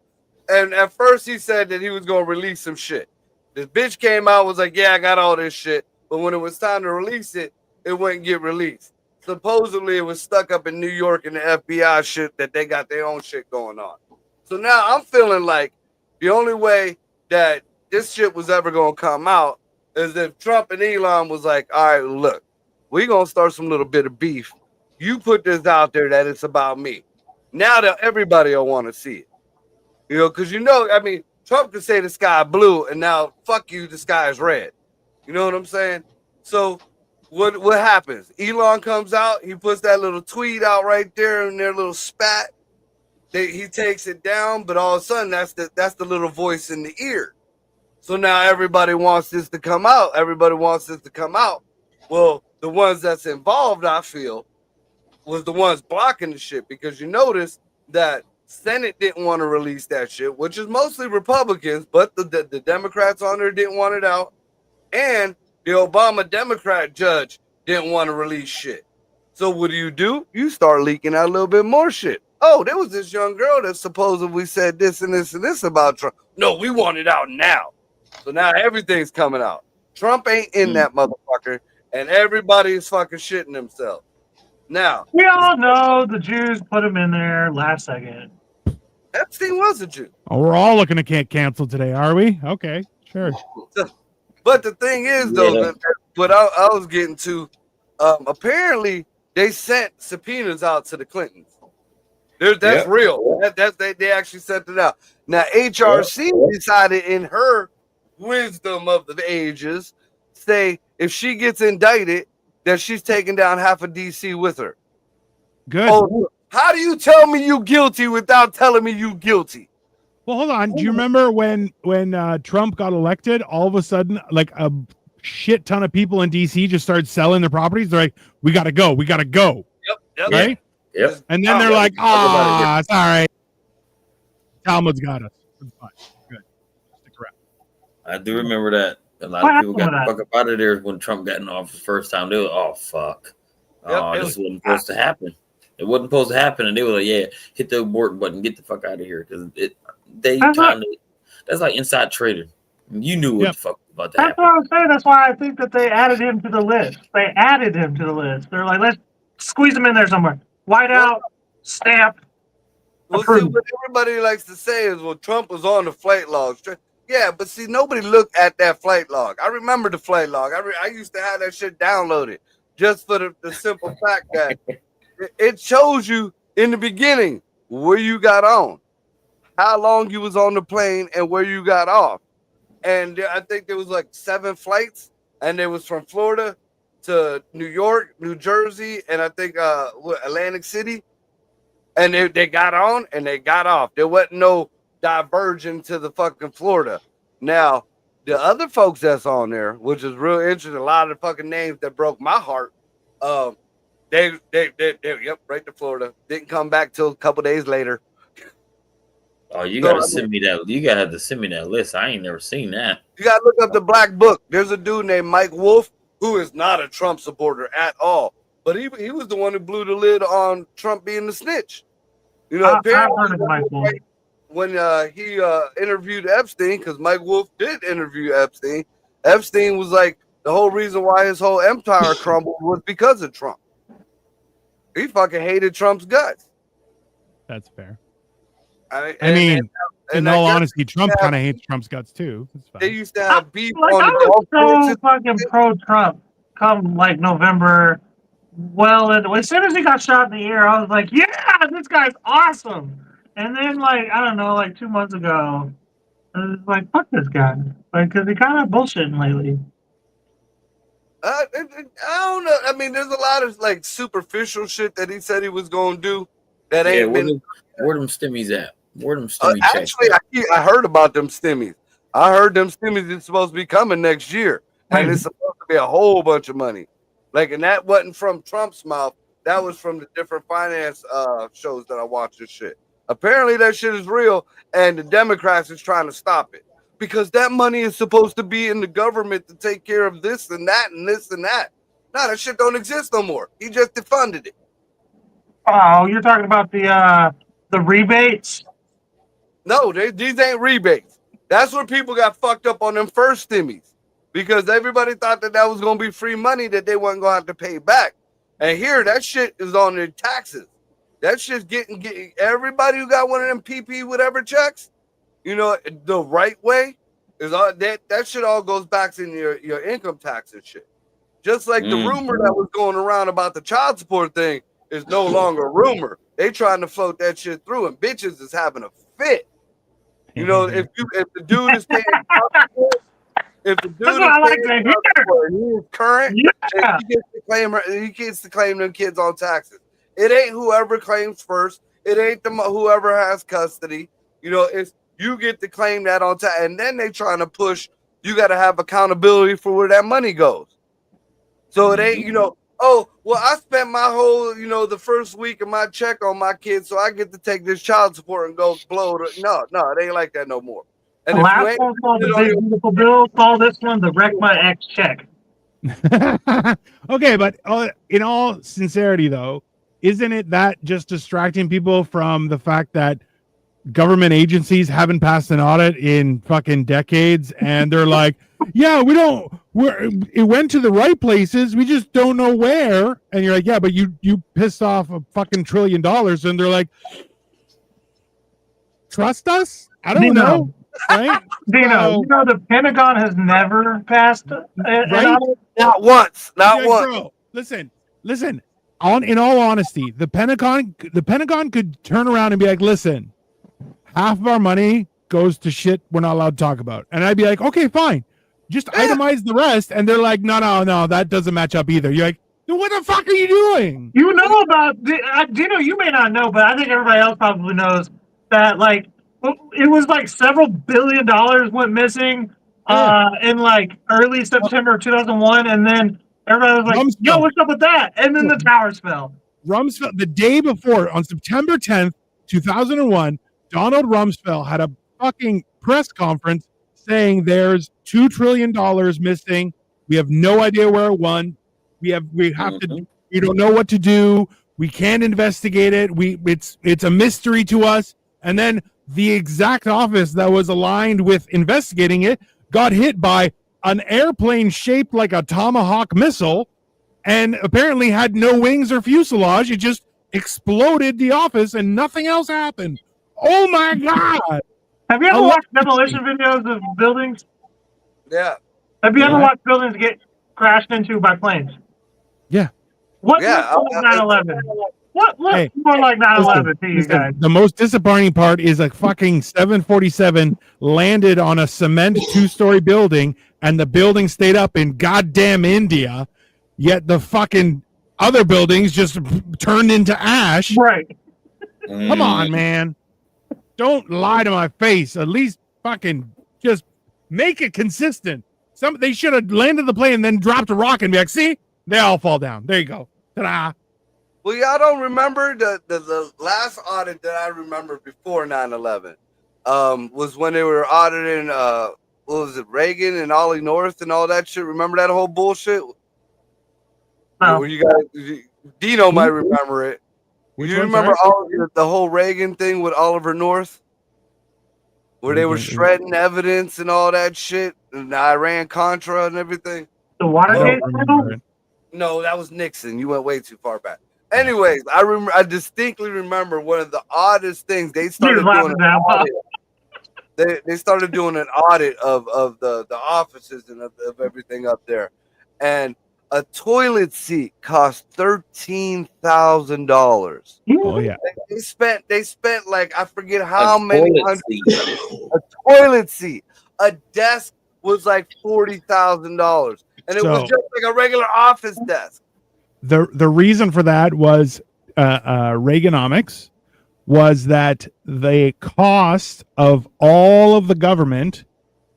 and at first he said that he was going to release some shit. This bitch came out, was like, yeah, I got all this shit. But when it was time to release it, it wouldn't get released. Supposedly, it was stuck up in New York in the FBI shit that they got their own shit going on. So now I'm feeling like the only way that this shit was ever going to come out is if Trump and Elon was like, all right, look, we're going to start some little bit of beef. You put this out there that it's about me. Now that everybody will want to see it. You know, because I mean, Trump could say the sky blue, and now, fuck you, the sky is red. You know what I'm saying? So what happens? Elon comes out, he puts that little tweet out right there in their little spat. He takes it down, but all of a sudden, that's the little voice in the ear. So now everybody wants this to come out. Well, the ones that's involved, I feel, was the ones blocking the shit, because you notice that Senate didn't want to release that shit, which is mostly Republicans, but the Democrats on there didn't want it out, and the Obama Democrat judge didn't want to release shit. So what do? You start leaking out a little bit more shit. Oh, there was this young girl that supposedly said this and this and this about Trump. No, we want it out now. So now everything's coming out. Trump ain't in that motherfucker, and everybody is fucking shitting themselves. Now, we all know the Jews put him in there last second. Epstein was a Jew. Oh, we're all looking to get canceled today, are we? Okay, sure. But the thing is, though, what I was getting to, apparently they sent subpoenas out to the Clintons. That's real. They actually sent it out. Now, HRC decided in her wisdom of the ages, say if she gets indicted, that she's taking down half of DC with her. Good. Oh, how do you tell me you guilty without telling me you guilty? Well, hold on. Do you remember when Trump got elected? All of a sudden, like a shit ton of people in DC just started selling their properties. They're like, "We gotta go. We gotta go." Yep. Right. Yep. And then they're like, "Ah, it's all right. Talmud's got us. It's fine. Good. Stick around." I do remember that. A lot of people got the fuck up out of there when Trump got in office the first time. They were, oh fuck. Yep, Oh, this wasn't supposed to happen. It wasn't supposed to happen, and they were like, "Yeah, hit the abort button, get the fuck out of here," because they kind of that's like inside trading. You knew what the fuck was about to That's happen. what I was saying. That's why I think that they added him to the list. They added him to the list. They're like, let's squeeze him in there somewhere. White out, stamp. Well, see, what everybody likes to say is, well, Trump was on the flight logs. Yeah, but see, nobody looked at that flight log. I remember the flight log. I used to have that shit downloaded just for the simple fact that it shows you in the beginning where you got on, how long you was on the plane, and where you got off. And I think there was like 7 flights, and it was from Florida to New York, New Jersey, and I think Atlantic City. And they got on and they got off. There wasn't no diversion to the fucking Florida. Now, the other folks that's on there, which is real interesting, a lot of the fucking names that broke my heart, they yep, right to Florida. Didn't come back till a couple days later. Oh, you gotta send me that. You gotta have to send me that list. I ain't never seen that. You gotta look up the Black Book. There's a dude named Mike Wolf who is not a Trump supporter at all. But he was the one who blew the lid on Trump being the snitch. You know, apparently when he interviewed Epstein, because Mike Wolf did interview Epstein, Epstein was like, the whole reason why his whole empire crumbled was because of Trump. He fucking hated Trump's guts. That's fair. I mean, in all honesty, Trump kind of hates Trump's guts too. They used to have beef like, on I the was golf so fucking pro-Trump come like November. Well, as soon as he got shot in the ear, I was like, yeah, this guy's awesome. And then, like, I don't know, like 2 months ago, I was like, fuck this guy. Like, because he kind of bullshitting lately. I don't know. I mean, there's a lot of like superficial shit that he said he was going to do that ain't been. Where them stimmies at? Where them stimmy checks? Actually, I heard about them stimmies. I heard them stimmies is supposed to be coming next year, and it's supposed to be a whole bunch of money. Like, and that wasn't from Trump's mouth. That was from the different finance shows that I watch this shit. Apparently, that shit is real, and the Democrats is trying to stop it because that money is supposed to be in the government to take care of this and that and this and that. No, that shit don't exist no more. He just defunded it. Oh, you're talking about the rebates? No, these ain't rebates. That's where people got fucked up on them first stimmies because everybody thought that was going to be free money that they wasn't going to have to pay back. And here, that shit is on their taxes. That shit's getting everybody who got one of them PP whatever checks, you know, the right way is all that shit all goes back in your income tax and shit. Just like the rumor that was going around about the child support thing is no longer a rumor. They trying to float that shit through, and bitches is having a fit. You know, if the dude is paying child support, if the dude is paying child support and he is current, he gets to claim them kids on taxes. It ain't whoever claims first. It ain't whoever has custody. You know, it's you get to claim that on tax, and then they trying to push. You got to have accountability for where that money goes. So it ain't, you know, oh, well, I spent my whole, you know, the first week of my check on my kids, so I get to take this child support and go blow it. No, it ain't like that no more. And last one called the Big Beautiful Bill. Call this one the Wreck My Ex check. Okay, but in all sincerity, though, isn't it that just distracting people from the fact that government agencies haven't passed an audit in fucking decades, and they're like, yeah, it went to the right places, we just don't know where. And you're like, yeah, but you pissed off a fucking $1 trillion, and they're like, trust us? I don't know. Right? Dino, you know the Pentagon has never passed an audit? Not once. Bro, listen. In all honesty, the Pentagon could turn around and be like, listen, half of our money goes to shit we're not allowed to talk about. And I'd be like, okay, fine. Just itemize the rest. And they're like, no, that doesn't match up either. You're like, then what the fuck are you doing? You know about, Dino, you may not know, but I think everybody else probably knows that, like, it was like several $1 billion went missing in like early September of 2001. And then everybody was like, yo, what's up with that? And then the towers fell. Rumsfeld, the day before, on September 10th, 2001, Donald Rumsfeld had a fucking press conference saying there's $2 trillion missing. We have no idea where it went. We don't know what to do. We can't investigate it. It's a mystery to us. And then the exact office that was aligned with investigating it got hit by an airplane shaped like a Tomahawk missile and apparently had no wings or fuselage. It just exploded the office and nothing else happened. Oh my God. Have you ever watched demolition videos of buildings? Yeah. Have you ever watched buildings get crashed into by planes? Yeah. What Yeah, looks like 9/11? What looks Hey, more like 9/11 to you Listen, guys? the most disappointing part is a fucking 747 landed on a cement 2-story building and the building stayed up in goddamn India, yet the fucking other buildings just turned into ash. Right. Come on, man. Don't lie to my face. At least fucking just make it consistent. They should have landed the plane and then dropped a rock and be like, see, they all fall down. There you go. Ta-da. Well, y'all don't remember the last audit that I remember before 9/11 was when they were auditing what was it, Reagan and Ollie North and all that shit. Remember that whole bullshit? No. Where you guys, Dino might remember it. Which You one, remember sorry? the whole Reagan thing with Oliver North? Where they were shredding evidence and all that shit, and the Iran-Contra and everything? The I Watergate don't scandal? remember it. No, that was Nixon. You went way too far back. Anyways, I distinctly remember one of the oddest things. They started doing an audit. They started doing an audit of the offices and of everything up there. And a toilet seat cost $13,000. Oh yeah. They spent like I forget how many Toilet hundred. A toilet seat. A desk was like $40,000, and it was So- just like a regular office desk. The reason for that was Reaganomics, was that the cost of all of the government,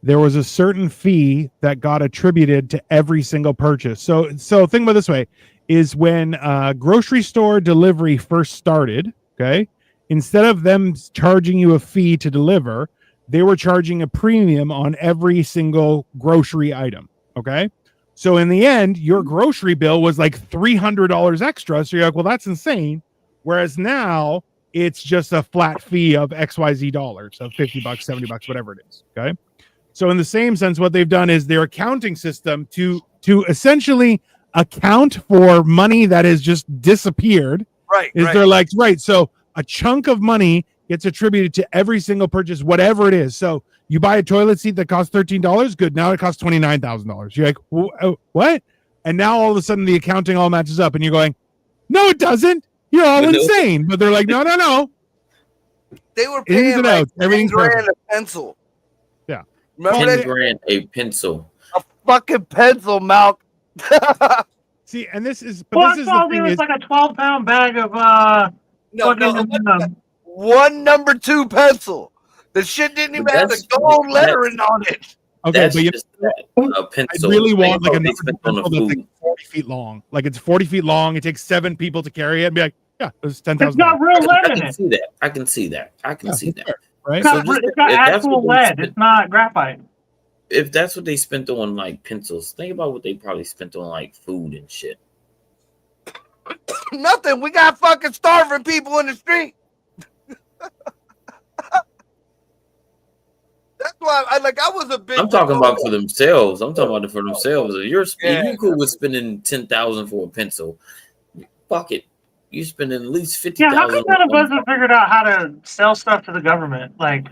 there was a certain fee that got attributed to every single purchase. So think about it this way, is when grocery store delivery first started, okay, instead of them charging you a fee to deliver, they were charging a premium on every single grocery item, okay? So in the end, your grocery bill was like $300 extra. So you're like, well, that's insane. Whereas now it's just a flat fee of XYZ dollars, of $50, $70, whatever it is. Okay. So in the same sense, what they've done is their accounting system to essentially account for money that has just disappeared. Right. Is they're like, right. So a chunk of money gets attributed to every single purchase, whatever it is. So you buy a toilet seat that costs $13. Good. Now it costs $29,000. You're like, what? And now all of a sudden the accounting all matches up, and you're going, no, it doesn't. You're all insane. But they're like, no. They were Ins paying and like outs, everything's 10 grand perfect. a pencil. Yeah. Remember 10 that? grand a pencil. A fucking pencil, Malk. See, and this is, but Well, this is I the saw thing it was is, like a 12-pound bag of one number 2 pencil. The shit didn't even But have the that's- gold lettering on it. okay, That's but you just a pencil. I really Think want like a about they number spent on pencil the that's like food. 40 feet long. Like it's 40 feet long. It takes 7 people to carry it and be like, yeah, it's $10,000. It's got real lead I in can it. see that. I can see that. I can Yeah, see that's that. fair, right? It's got, So just- it's got if that's actual what they lead. spent- It's not graphite. If that's what they spent on like pencils, think about what they probably spent on like food and shit. Nothing. We got fucking starving people in the street. That's why I was a big. I'm talking about for themselves. I'm talking about it for themselves. If you're Yeah. if you cool with spending 10,000 for a pencil, fuck it. You spending at least 50,000. Yeah, how come none of us have figured out how to sell stuff to the government? Like,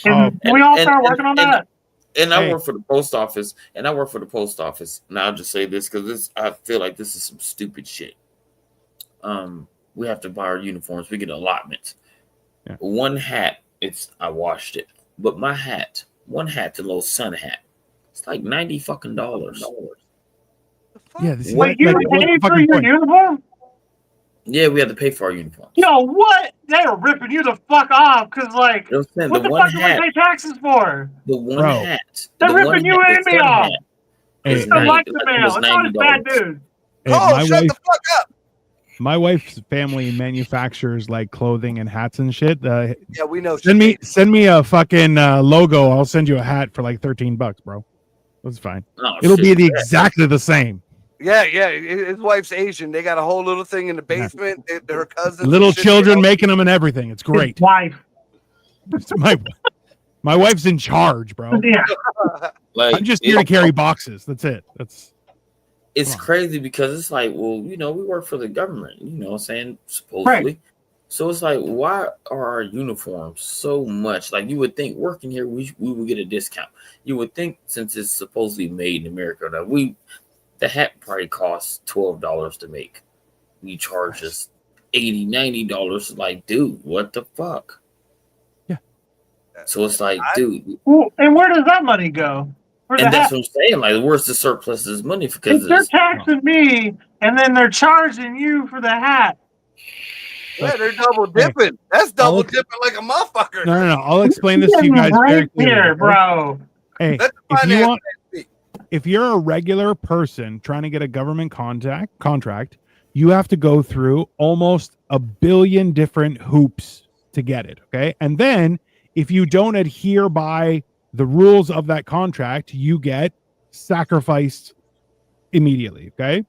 can we all start working on that? And I Hey. work for the post office, and I'll just say this because I feel like this is some stupid shit. We have to buy our uniforms. We get allotments. Yeah. One hat, I washed it, but my hat, one hat, the little sun hat, it's like $90 fucking dollars. Yeah, this is Wait, you like, what's the paid for fucking your point? uniform? Yeah, we have to pay for our uniforms. Yo, what? They are ripping you the fuck off because, like, You know what I'm saying? what the fuck do we pay taxes for? The one Bro. hat. They're the ripping one you hat, and the me sun off. hat Hey, is It's the hey, like $90 the mail. It's always bad news. hey, Oh, my shut wife, the fuck up. my wife's family manufactures like clothing and hats and shit. Yeah, we know. Send me a fucking logo. I'll send you a hat for like $13, bro. That's fine. Oh, It'll shit. be exactly the same. Yeah, his wife's Asian. They got a whole little thing in the basement. Her cousins, Little and shit, children making them and everything. It's great. His wife. It's my wife's in charge, bro. Yeah. Like I'm just here to carry boxes. That's it. It's Come on. crazy because it's like, well, we work for the government, what I'm saying, supposedly. Right. So it's like, why are our uniforms so much? Like, you would think working here, we would get a discount. You would think since it's supposedly made in America that the hat probably costs $12 to make. You charge us $80, $90. Like, dude, what the fuck? Yeah. So it's like, dude. Well, and where does that money go? Where's And the that's hat? what I'm saying. Like, where's the surplus of this money? Because If they're taxing me and then they're charging you for the hat. Yeah, they're double dipping. That's double dipping like a motherfucker. No. I'll explain this to you guys very Right clearly. here, bro. Hey, Let the if you finance want, man speak. if you're a regular person trying to get a government contract, you have to go through almost 1 billion different hoops to get it. Okay. And then if you don't adhere by the rules of that contract, you get sacrificed immediately. Okay.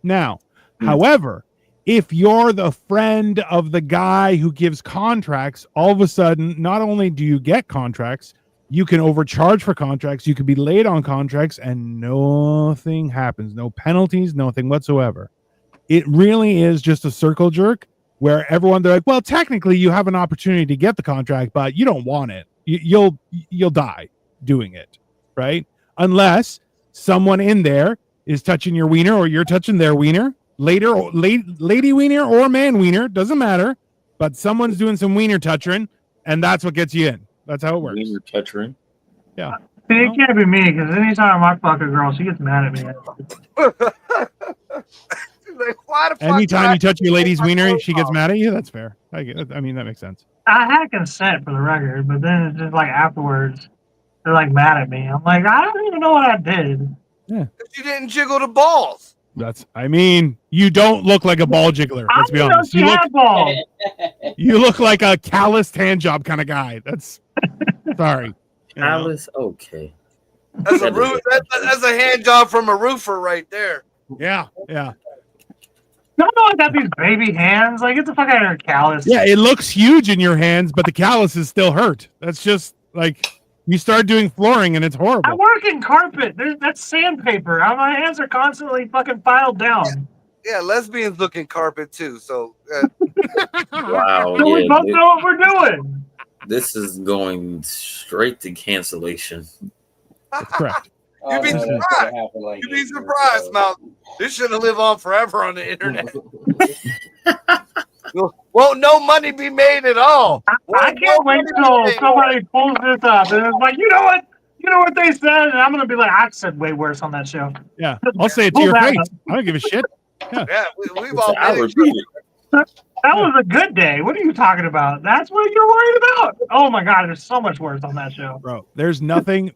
Now, however, if you're the friend of the guy who gives contracts, all of a sudden, not only do you get contracts, you can overcharge for contracts, you could be late on contracts, and nothing happens. No penalties, nothing whatsoever. It really is just a circle jerk where they're like, well, technically you have an opportunity to get the contract, but you don't want it. You'll die doing it, right? Unless someone in there is touching your wiener or you're touching their wiener. Lady wiener or man wiener, doesn't matter, but someone's doing some wiener touching, and that's what gets you in. That's how it works. Wiener touching. Yeah. See, it can't be me because anytime I fuck a girl, she gets mad at me. She's like, why the fuck? Anytime you touch your lady's wiener, she gets mad at you. That's fair. I mean, that makes sense. I had consent for the record, but then it's just like afterwards, they're like mad at me. I'm like, I don't even know what I did. You didn't jiggle the balls. You don't look like a ball jiggler. Let's be honest. You look like a calloused hand job kind of guy. That's sorry. Callous, okay. That's a hand job from a roofer right there. Yeah. No, I got these baby hands. Like, get the fuck out of here, callus. Yeah, it looks huge in your hands, but the callus is still hurt. That's just like you start doing flooring and it's horrible. I work in carpet. That's sandpaper. My hands are constantly fucking filed down. Yeah, lesbians look in carpet too. So, Wow. So we both know what we're doing. This is going straight to cancellation. That's correct. You'd be surprised. You'd be surprised, Malcolm. This should have lived on forever on the internet. Won't no money be made at all. I can't wait till somebody pulls this up and it's like, you know what they said, and I'm gonna be like, I said way worse on that show. Yeah, I'll say it to your face. I don't give a shit. Yeah, we've all I been repeat it. That was a good day. What are you talking about? That's what you're worried about? Oh my god, there's so much worse on that show. Bro, there's nothing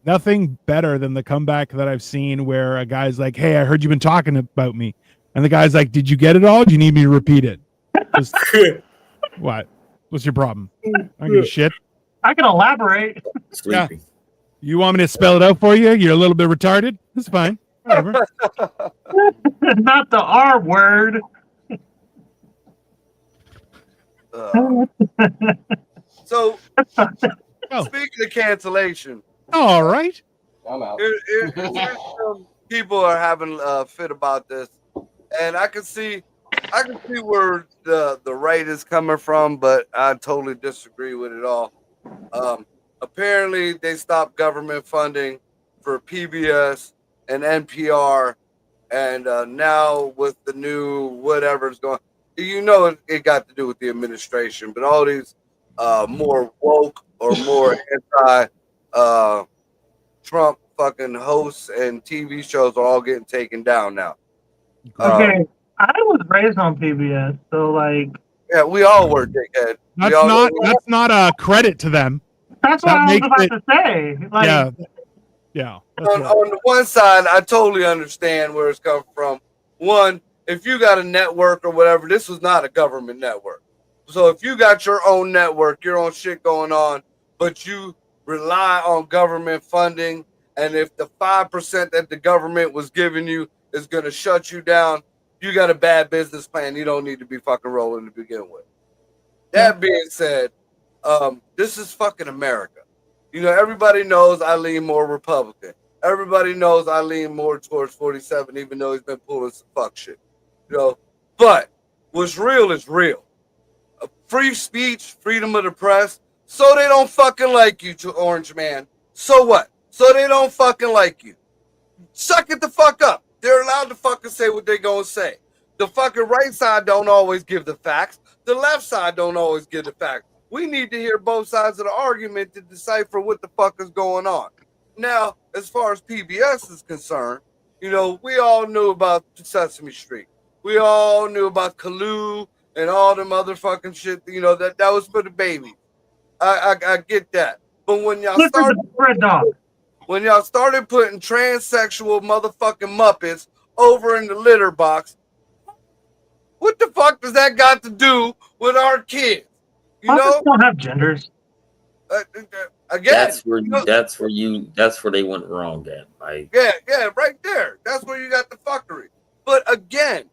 better than the comeback that I've seen where a guy's like, hey, I heard you've been talking about me. And the guy's like, did you get it all? Do you need me to repeat it? Just, what? What's your problem? I don't give a shit. I can elaborate. Sleeping. Yeah. You want me to spell it out for you? You're a little bit retarded? That's fine. Whatever. Not the R word. So, Oh. speaking of cancellation, All right. I'm out. here's some people are having a fit about this, and I can see where the right is coming from, but I totally disagree with it all. Apparently, they stopped government funding for PBS and NPR, and now with the new whatever's going, it got to do with the administration, but all these more woke or more anti Trump fucking hosts and TV shows are all getting taken down now. Okay, I was raised on PBS, so like, Yeah, we all were, dickhead. That's not a credit to them. that's what That I was makes about it- to say. Like, Yeah. On the one side, I totally understand where it's come from. One, if you got a network or whatever, this was not a government network. So if you got your own network, your own shit going on, but you rely on government funding, and if the 5% that the government was giving you is going to shut you down, you got a bad business plan. You don't need to be fucking rolling to begin with. That being said, this is fucking America. You know, everybody knows I lean more Republican. Everybody knows I lean more towards 47, even though he's been pulling some fuck shit. You know, but what's real is real. Free speech, freedom of the press. So they don't fucking like you, to Orange Man. So what? So they don't fucking like you. Suck it the fuck up. They're allowed to fucking say what they gonna say. The fucking right side don't always give the facts. The left side don't always give the facts. We need to hear both sides of the argument to decipher what the fuck is going on. Now, as far as PBS is concerned, you know, we all knew about Sesame Street. We all knew about Kalu and all the motherfucking shit. You know, that was for the baby. I get that. But when y'all started putting transsexual motherfucking Muppets over in the litter box, what the fuck does that got to do with our kids? You know, don't have genders. Again, that's where they went wrong at. Like, yeah, right there. That's where you got the fuckery. But again,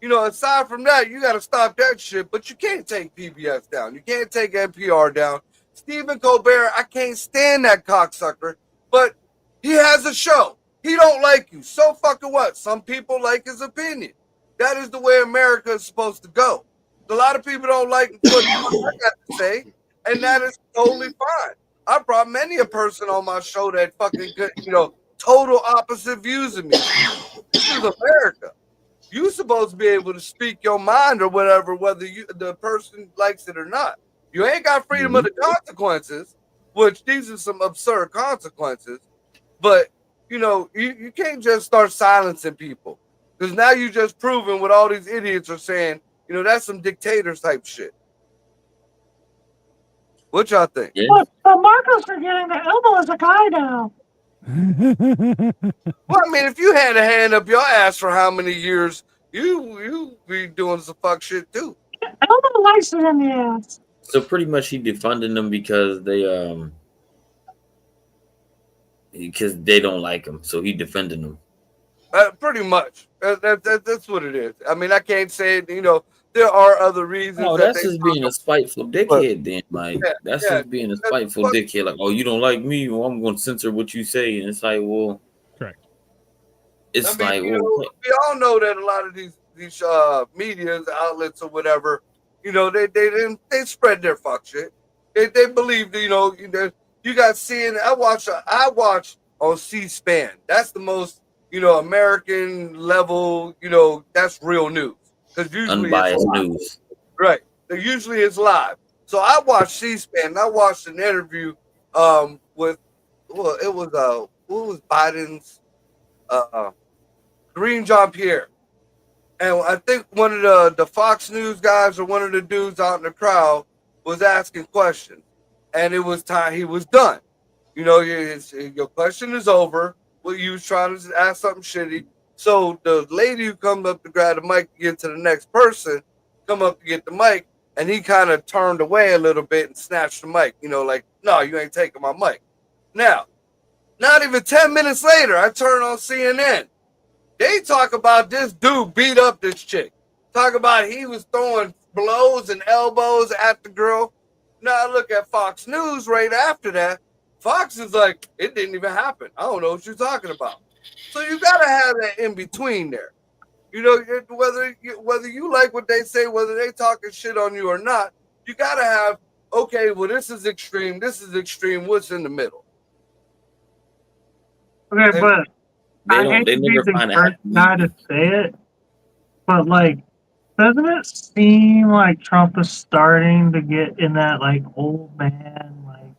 you know, aside from that, you got to stop that shit. But you can't take PBS down. You can't take NPR down. Stephen Colbert, I can't stand that cocksucker. But he has a show. He don't like you. So fucking what? Some people like his opinion. That is the way America is supposed to go. A lot of people don't like what I got to say, and that is totally fine. I brought many a person on my show that fucking, you know, total opposite views of me. This is America. You're supposed to be able to speak your mind or whatever, whether the person likes it or not. You ain't got freedom of the consequences, which these are some absurd consequences. But, you know, you can't just start silencing people. Because now you just proven what all these idiots are saying, you know, that's some dictators type shit. What y'all think? yeah. But Marco's forgetting that Elmo is a guy now. Well, I mean, if you had a hand up your ass for how many years, you be doing some fuck shit too. Elmo likes it in the ass. So pretty much he defunded them because they don't like him. So he defended them. Pretty much. That's what it is. I mean, I can't say it, you know, there are other reasons. No, that's just being a spiteful dickhead then, Mike. Yeah, that's just being a spiteful dickhead. Like, oh, you don't like me, well, I'm going to censor what you say. And it's like, well, correct. It's I mean, we all know that a lot of these media outlets or whatever, you know, they spread their fuck shit. They believe that, you know, you got CNN. I watch on C-SPAN. That's the most, you know, American level, you know, that's real news. Because usually unbiased news. Right. Usually it's live. So I watched C-SPAN. I watched an interview with, well, it was what was Biden's Karine Jean-Pierre. And I think one of the Fox News guys or one of the dudes out in the crowd was asking questions. And it was time he was done. You know, your question is over. Well, you was trying to ask something shitty. So the lady who comes up to grab the mic to get to the next person, come up to get the mic, and he kind of turned away a little bit and snatched the mic. You know, like, no, you ain't taking my mic. Now, not even 10 minutes later, I turn on CNN. They talk about this dude beat up this chick. Talk about he was throwing blows and elbows at the girl. Now I look at Fox News right after that. Fox is like, it didn't even happen. I don't know what you're talking about. So you got to have that in between there. You know, whether you like what they say, whether they talking shit on you or not, you got to have, okay, well, this is extreme. What's in the middle? Okay, but I hate they to be never the find first out. guy to say it, but like, doesn't it seem like Trump is starting to get in that like old man, like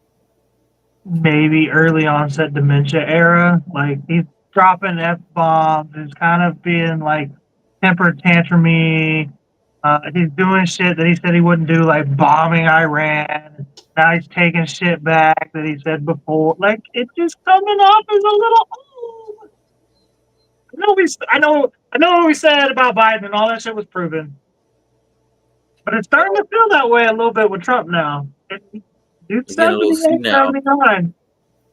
maybe early onset dementia era? Like he's dropping F-bombs, he's kind of being like temper tantrumy. He's doing shit that he said he wouldn't do, like bombing Iran. Now he's taking shit back that he said before. Like it's just coming off as a little old. I know what we said about Biden and all that shit was proven. But it's starting to feel that way a little bit with Trump now. Dude's getting a little 78, senile. 79.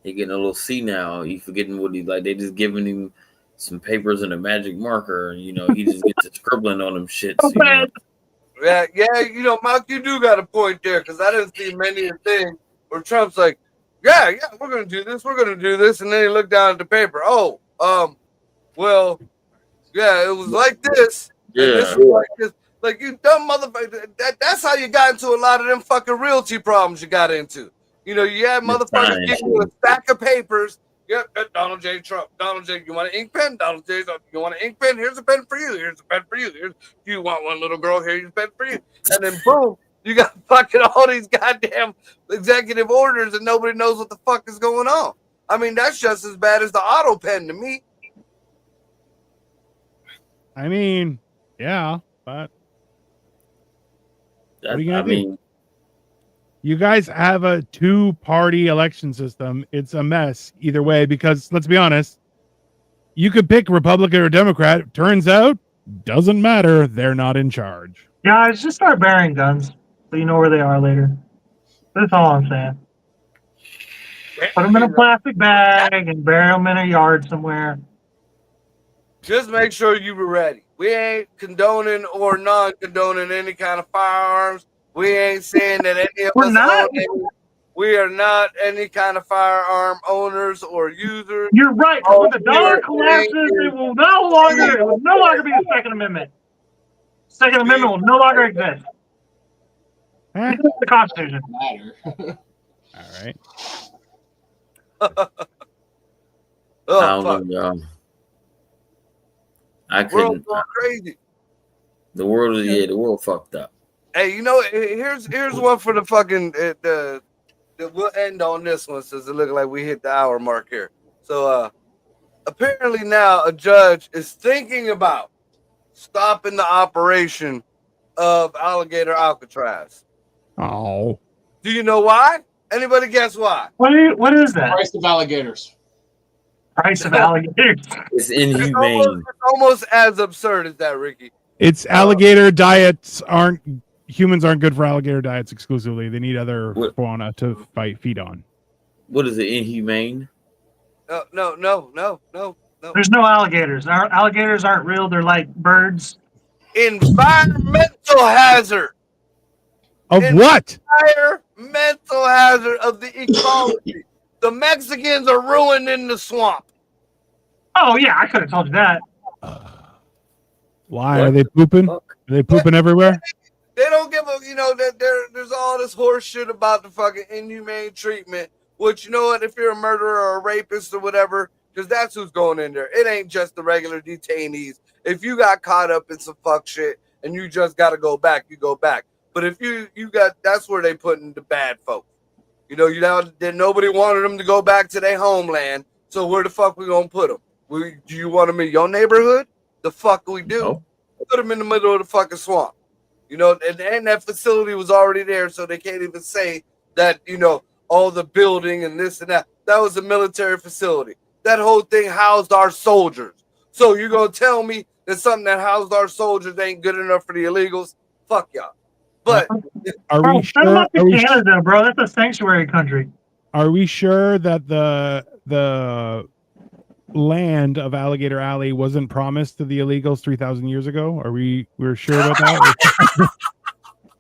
He getting a little senile. You forgetting what he like. They just giving him some papers and a magic marker, and he just gets to scribbling on them shits. Okay. Yeah, Mark, you do got a point there, because I didn't see many a thing where Trump's like, yeah, we're gonna do this, and then he looked down at the paper. Oh, well, yeah, it was like this. And this is like this. Like, you dumb motherfucker. That's how you got into a lot of them fucking realty problems you got into. You had motherfuckers giving you a stack of papers. Yep, Donald J. Trump. Donald J. You want an ink pen? Donald J. You want an ink pen? Here's a pen for you. Here's a pen for you. You want one little girl? Here's a pen for you. And then boom, you got fucking all these goddamn executive orders, and nobody knows what the fuck is going on. I mean, that's just as bad as the auto pen to me. I mean, yeah, but what are you gonna do? You guys have a 2-party election system. It's a mess either way, because let's be honest, you could pick Republican or Democrat. Turns out, doesn't matter. They're not in charge. Guys, just start burying guns so you know where they are later. That's all I'm saying. Put them in a plastic bag and bury them in a yard somewhere. Just make sure you were ready. We ain't condoning or non-condoning any kind of firearms. We ain't saying that any of us we are not any kind of firearm owners or users. You're right. When the dollar collapses, it will no longer be the Second Amendment. Second Amendment will no longer exist. It's the Constitution. All right. I couldn't. World crazy. The world fucked up. Hey, here's one for the fucking we'll end on this one since it looks like we hit the hour mark here. So apparently now a judge is thinking about stopping the operation of Alligator Alcatraz. Oh. Do you know why? Anybody guess why? What is that? Price of alligators. Price of alligators. It's inhumane. It's almost as absurd as that, Ricky. It's alligator diets humans aren't good for alligator diets exclusively. They need other fauna to feed on. What is it? Inhumane? No. There's no alligators. Our alligators aren't real. They're like birds. Environmental hazard. Of what? Environmental hazard of the ecology. The Mexicans are ruining the swamp. Oh yeah, I could have told you that. Why are they pooping? Are they pooping everywhere? They don't give a, there's all this horse shit about the fucking inhumane treatment, which, if you're a murderer or a rapist or whatever, because that's who's going in there. It ain't just the regular detainees. If you got caught up in some fuck shit and you just got to go back, you go back. But if you got, that's where they putting the bad folk. Then nobody wanted them to go back to their homeland. So where the fuck we gonna put them? Do you want them in your neighborhood? The fuck we do? No. Put them in the middle of the fucking swamp. And that facility was already there, so they can't even say that, all the building and this and that. That was a military facility. That whole thing housed our soldiers. So you're going to tell me that something that housed our soldiers ain't good enough for the illegals? Fuck y'all. But are we sure? Canada, bro, that's a sanctuary country. Are we sure that the land of Alligator Alley wasn't promised to the illegals 3,000 years ago? We're sure about that?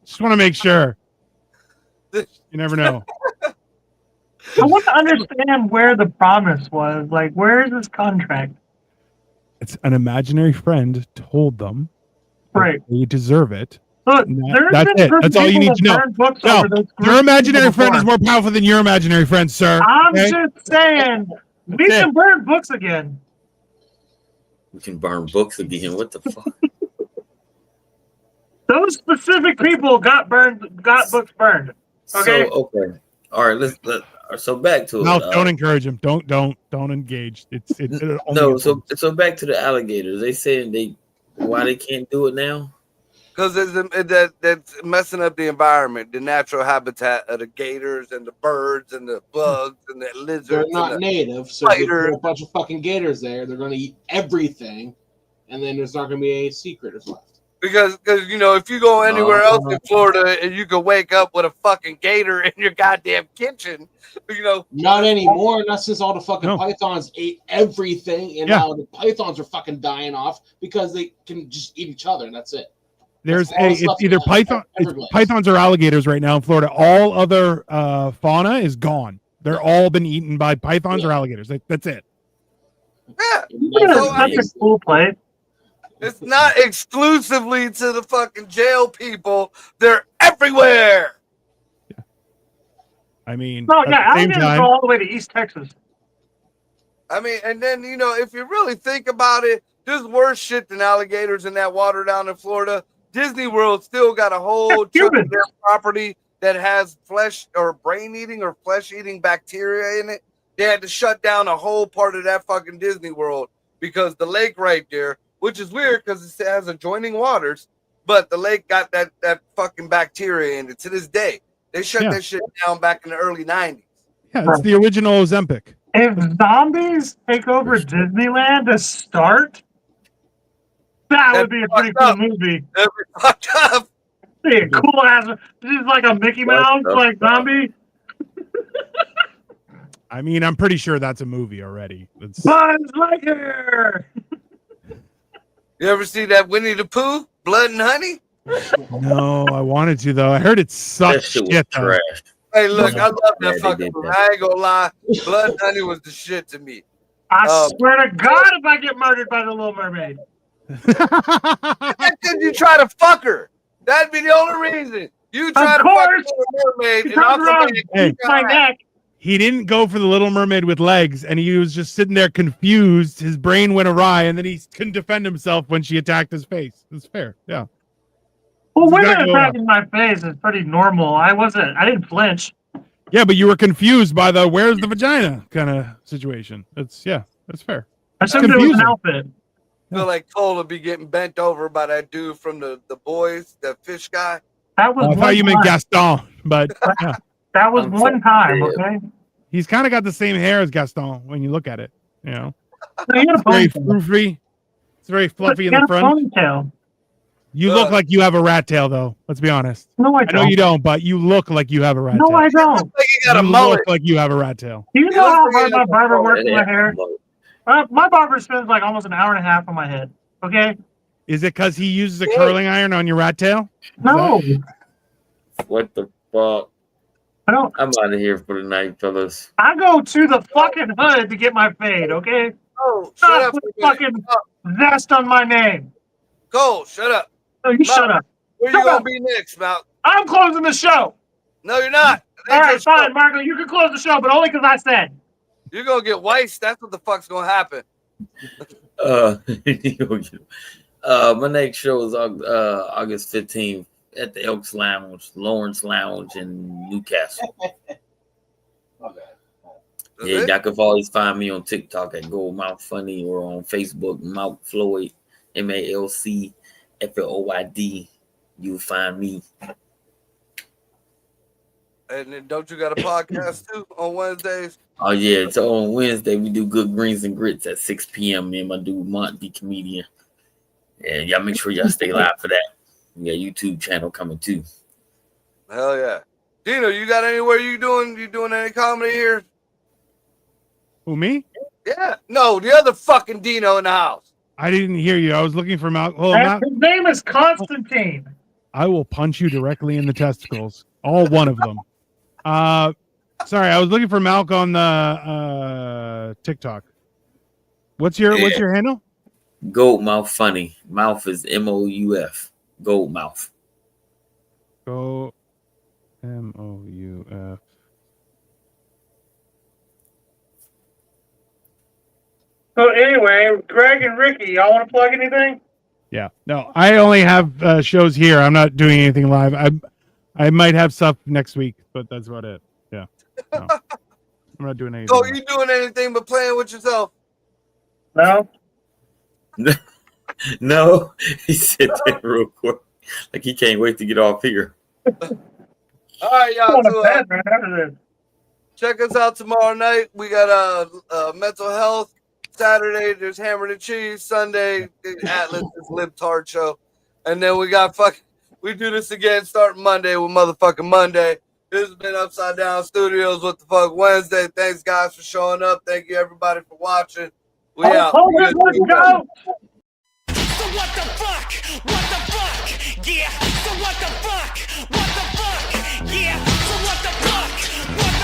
Just want to make sure. You never know. I want to understand where the promise was. Like, where is this contract? It's an imaginary friend told them. Right. They deserve it. Look, that's it. That's all you need to know. No, your imaginary friend is more powerful than your imaginary friend, sir. I'm just saying, we can burn books again. We can burn books again. What the fuck? Those specific people got books burned. Okay. So, okay. All right. So back to it. No, don't encourage him. Don't engage. No. So back to the alligators. They saying why they can't do it now? Because that's messing up the environment, the natural habitat of the gators and the birds and the bugs and the lizards. They're not native, so if there are a bunch of fucking gators there, they're going to eat everything, and then there's not going to be any secreters left. Because you know, if you go anywhere else in Florida and you can wake up with a fucking gator in your goddamn kitchen, you know. Not anymore. Not since all the fucking No. pythons ate everything, and Yeah. now the pythons are fucking dying off because they can just eat each other, and that's it. There's That's all it's left either in Everglades. pythons or alligators right now in Florida. All other fauna is gone. They're all been eaten by pythons or alligators. That's it. Yeah. That's a cool place. It's not exclusively to the fucking jail people. They're everywhere. I mean, No, at yeah, the same alligators time, go all the way to East Texas. I mean, and then, you know, if you really think about it, there's worse shit than alligators in that water down in Florida. Disney World still got a whole chunk of their property that has flesh or brain-eating or flesh-eating bacteria in it. They had to shut down a whole part of that fucking Disney World because the lake right there, which is weird because it has adjoining waters, but the lake got that fucking bacteria in it to this day. They shut that shit down back in the early 90s. yeah, it's the original Ozempic. If zombies take over Disneyland to start, that would be a pretty cool movie. That'd be fucked up. Be a cool ass. This is like a Mickey Mouse, like zombie. I mean, I'm pretty sure that's a movie already. It's Buzz Lightyear. You ever see that Winnie the Pooh, Blood and Honey? no, I wanted to though. I heard it That sucks shit was shit. Though. trash. Hey, look, I love Yeah, that they fucking did movie. that. I ain't gonna lie. Blood and Honey was the shit to me. I swear to God, if I get murdered by the Little Mermaid. That's because you try to fuck her. That'd be the only reason. You try Of to fuck course. the Little Mermaid. He And comes I'll around, come Hey. beats my neck. He didn't go for the Little Mermaid with legs, and he was just sitting there confused. His brain went awry, and then he couldn't defend himself when she attacked his face. It's fair, yeah. Well, You women gotta go attacking my face is pretty normal. I didn't flinch. Yeah, but you were confused by the "where's the vagina" kind of situation. That's fair. I assumed it was confusing. an outfit. I feel like Cole would be getting bent over by that dude from the boys, that fish guy. That was I one thought you meant time. Gaston, but yeah. That was I'm one so time, dead. okay? He's kind of got the same hair as Gaston when you look at it. You know, So he had a it's very ponytail. fluffy. It's very fluffy He in had the a front. ponytail. You look like you have a rat tail, though. Let's be honest. No, I I know don't. you don't, but you look like you have a rat No, tail. I don't. Like he got a You mullet. look like you have a rat tail. Do you He know how looks like hard he my has a barber works Yeah, with my hair? My barber spends like almost an hour and a half on my head. Okay? Is it because he uses a curling iron on your rat tail? No, What the fuck? I don't. I'm out of here for the night, fellas. I go to the fucking hood to get my fade. Okay? Oh, shut Stop up. with for a minute. fucking zest on my name. Cole, shut up. No, you shut up. Where you Shut gonna up. be next, Mal? I'm closing the show. No, you're not. All right, fine, Marco. You can close the show, but only because I said. You're gonna get weissed. That's what the fuck's gonna happen. My next show is August 15th at the Elks Lounge, Lawrence Lounge in Newcastle. Okay. That's Yeah, it? y'all can always find me on TikTok at Goldmouth Funny or on Facebook, Mount Floyd, MALCFLOYD. You'll find me. And then don't you got a podcast too on Wednesdays? Oh yeah, so on Wednesday we do Good Greens and Grits at 6 p.m. Me and my dude Mont the comedian. And y'all make sure y'all stay live for that. We got a YouTube channel coming too. Hell yeah. Dino, you got anywhere you doing any comedy here? Who, me? Yeah. No, the other fucking Dino in the house. I didn't hear you. I was looking for Mal. Oh, His name is Constantine. I will punch you directly in the testicles. All one of them. Sorry, I was looking for Malk on the TikTok. What's your handle? Goldmouth Funny. Mouth is MOUF. Goldmouth. Go MOUF. So anyway, Greg and Ricky, y'all want to plug anything? Yeah. No, I only have shows here. I'm not doing anything live. I might have stuff next week, but that's about it. Yeah. No. I'm not doing anything. So you doing anything but playing with yourself? No. No, he said that real quick. Like he can't wait to get off here. All right, y'all. Going to So, bed right after this. check us out tomorrow night. We got mental health. Saturday, there's Hammered and Cheese. Sunday, the Atlas is Libtard show. And then we do this again starting Monday with motherfucking Monday. This has been Upside Down Studios. What the fuck Wednesday? Thanks guys for showing up. Thank you everybody for watching. We out. Let's go. So what the fuck? What the fuck? Yeah. So what the fuck? What the fuck? Yeah. So what the fuck? What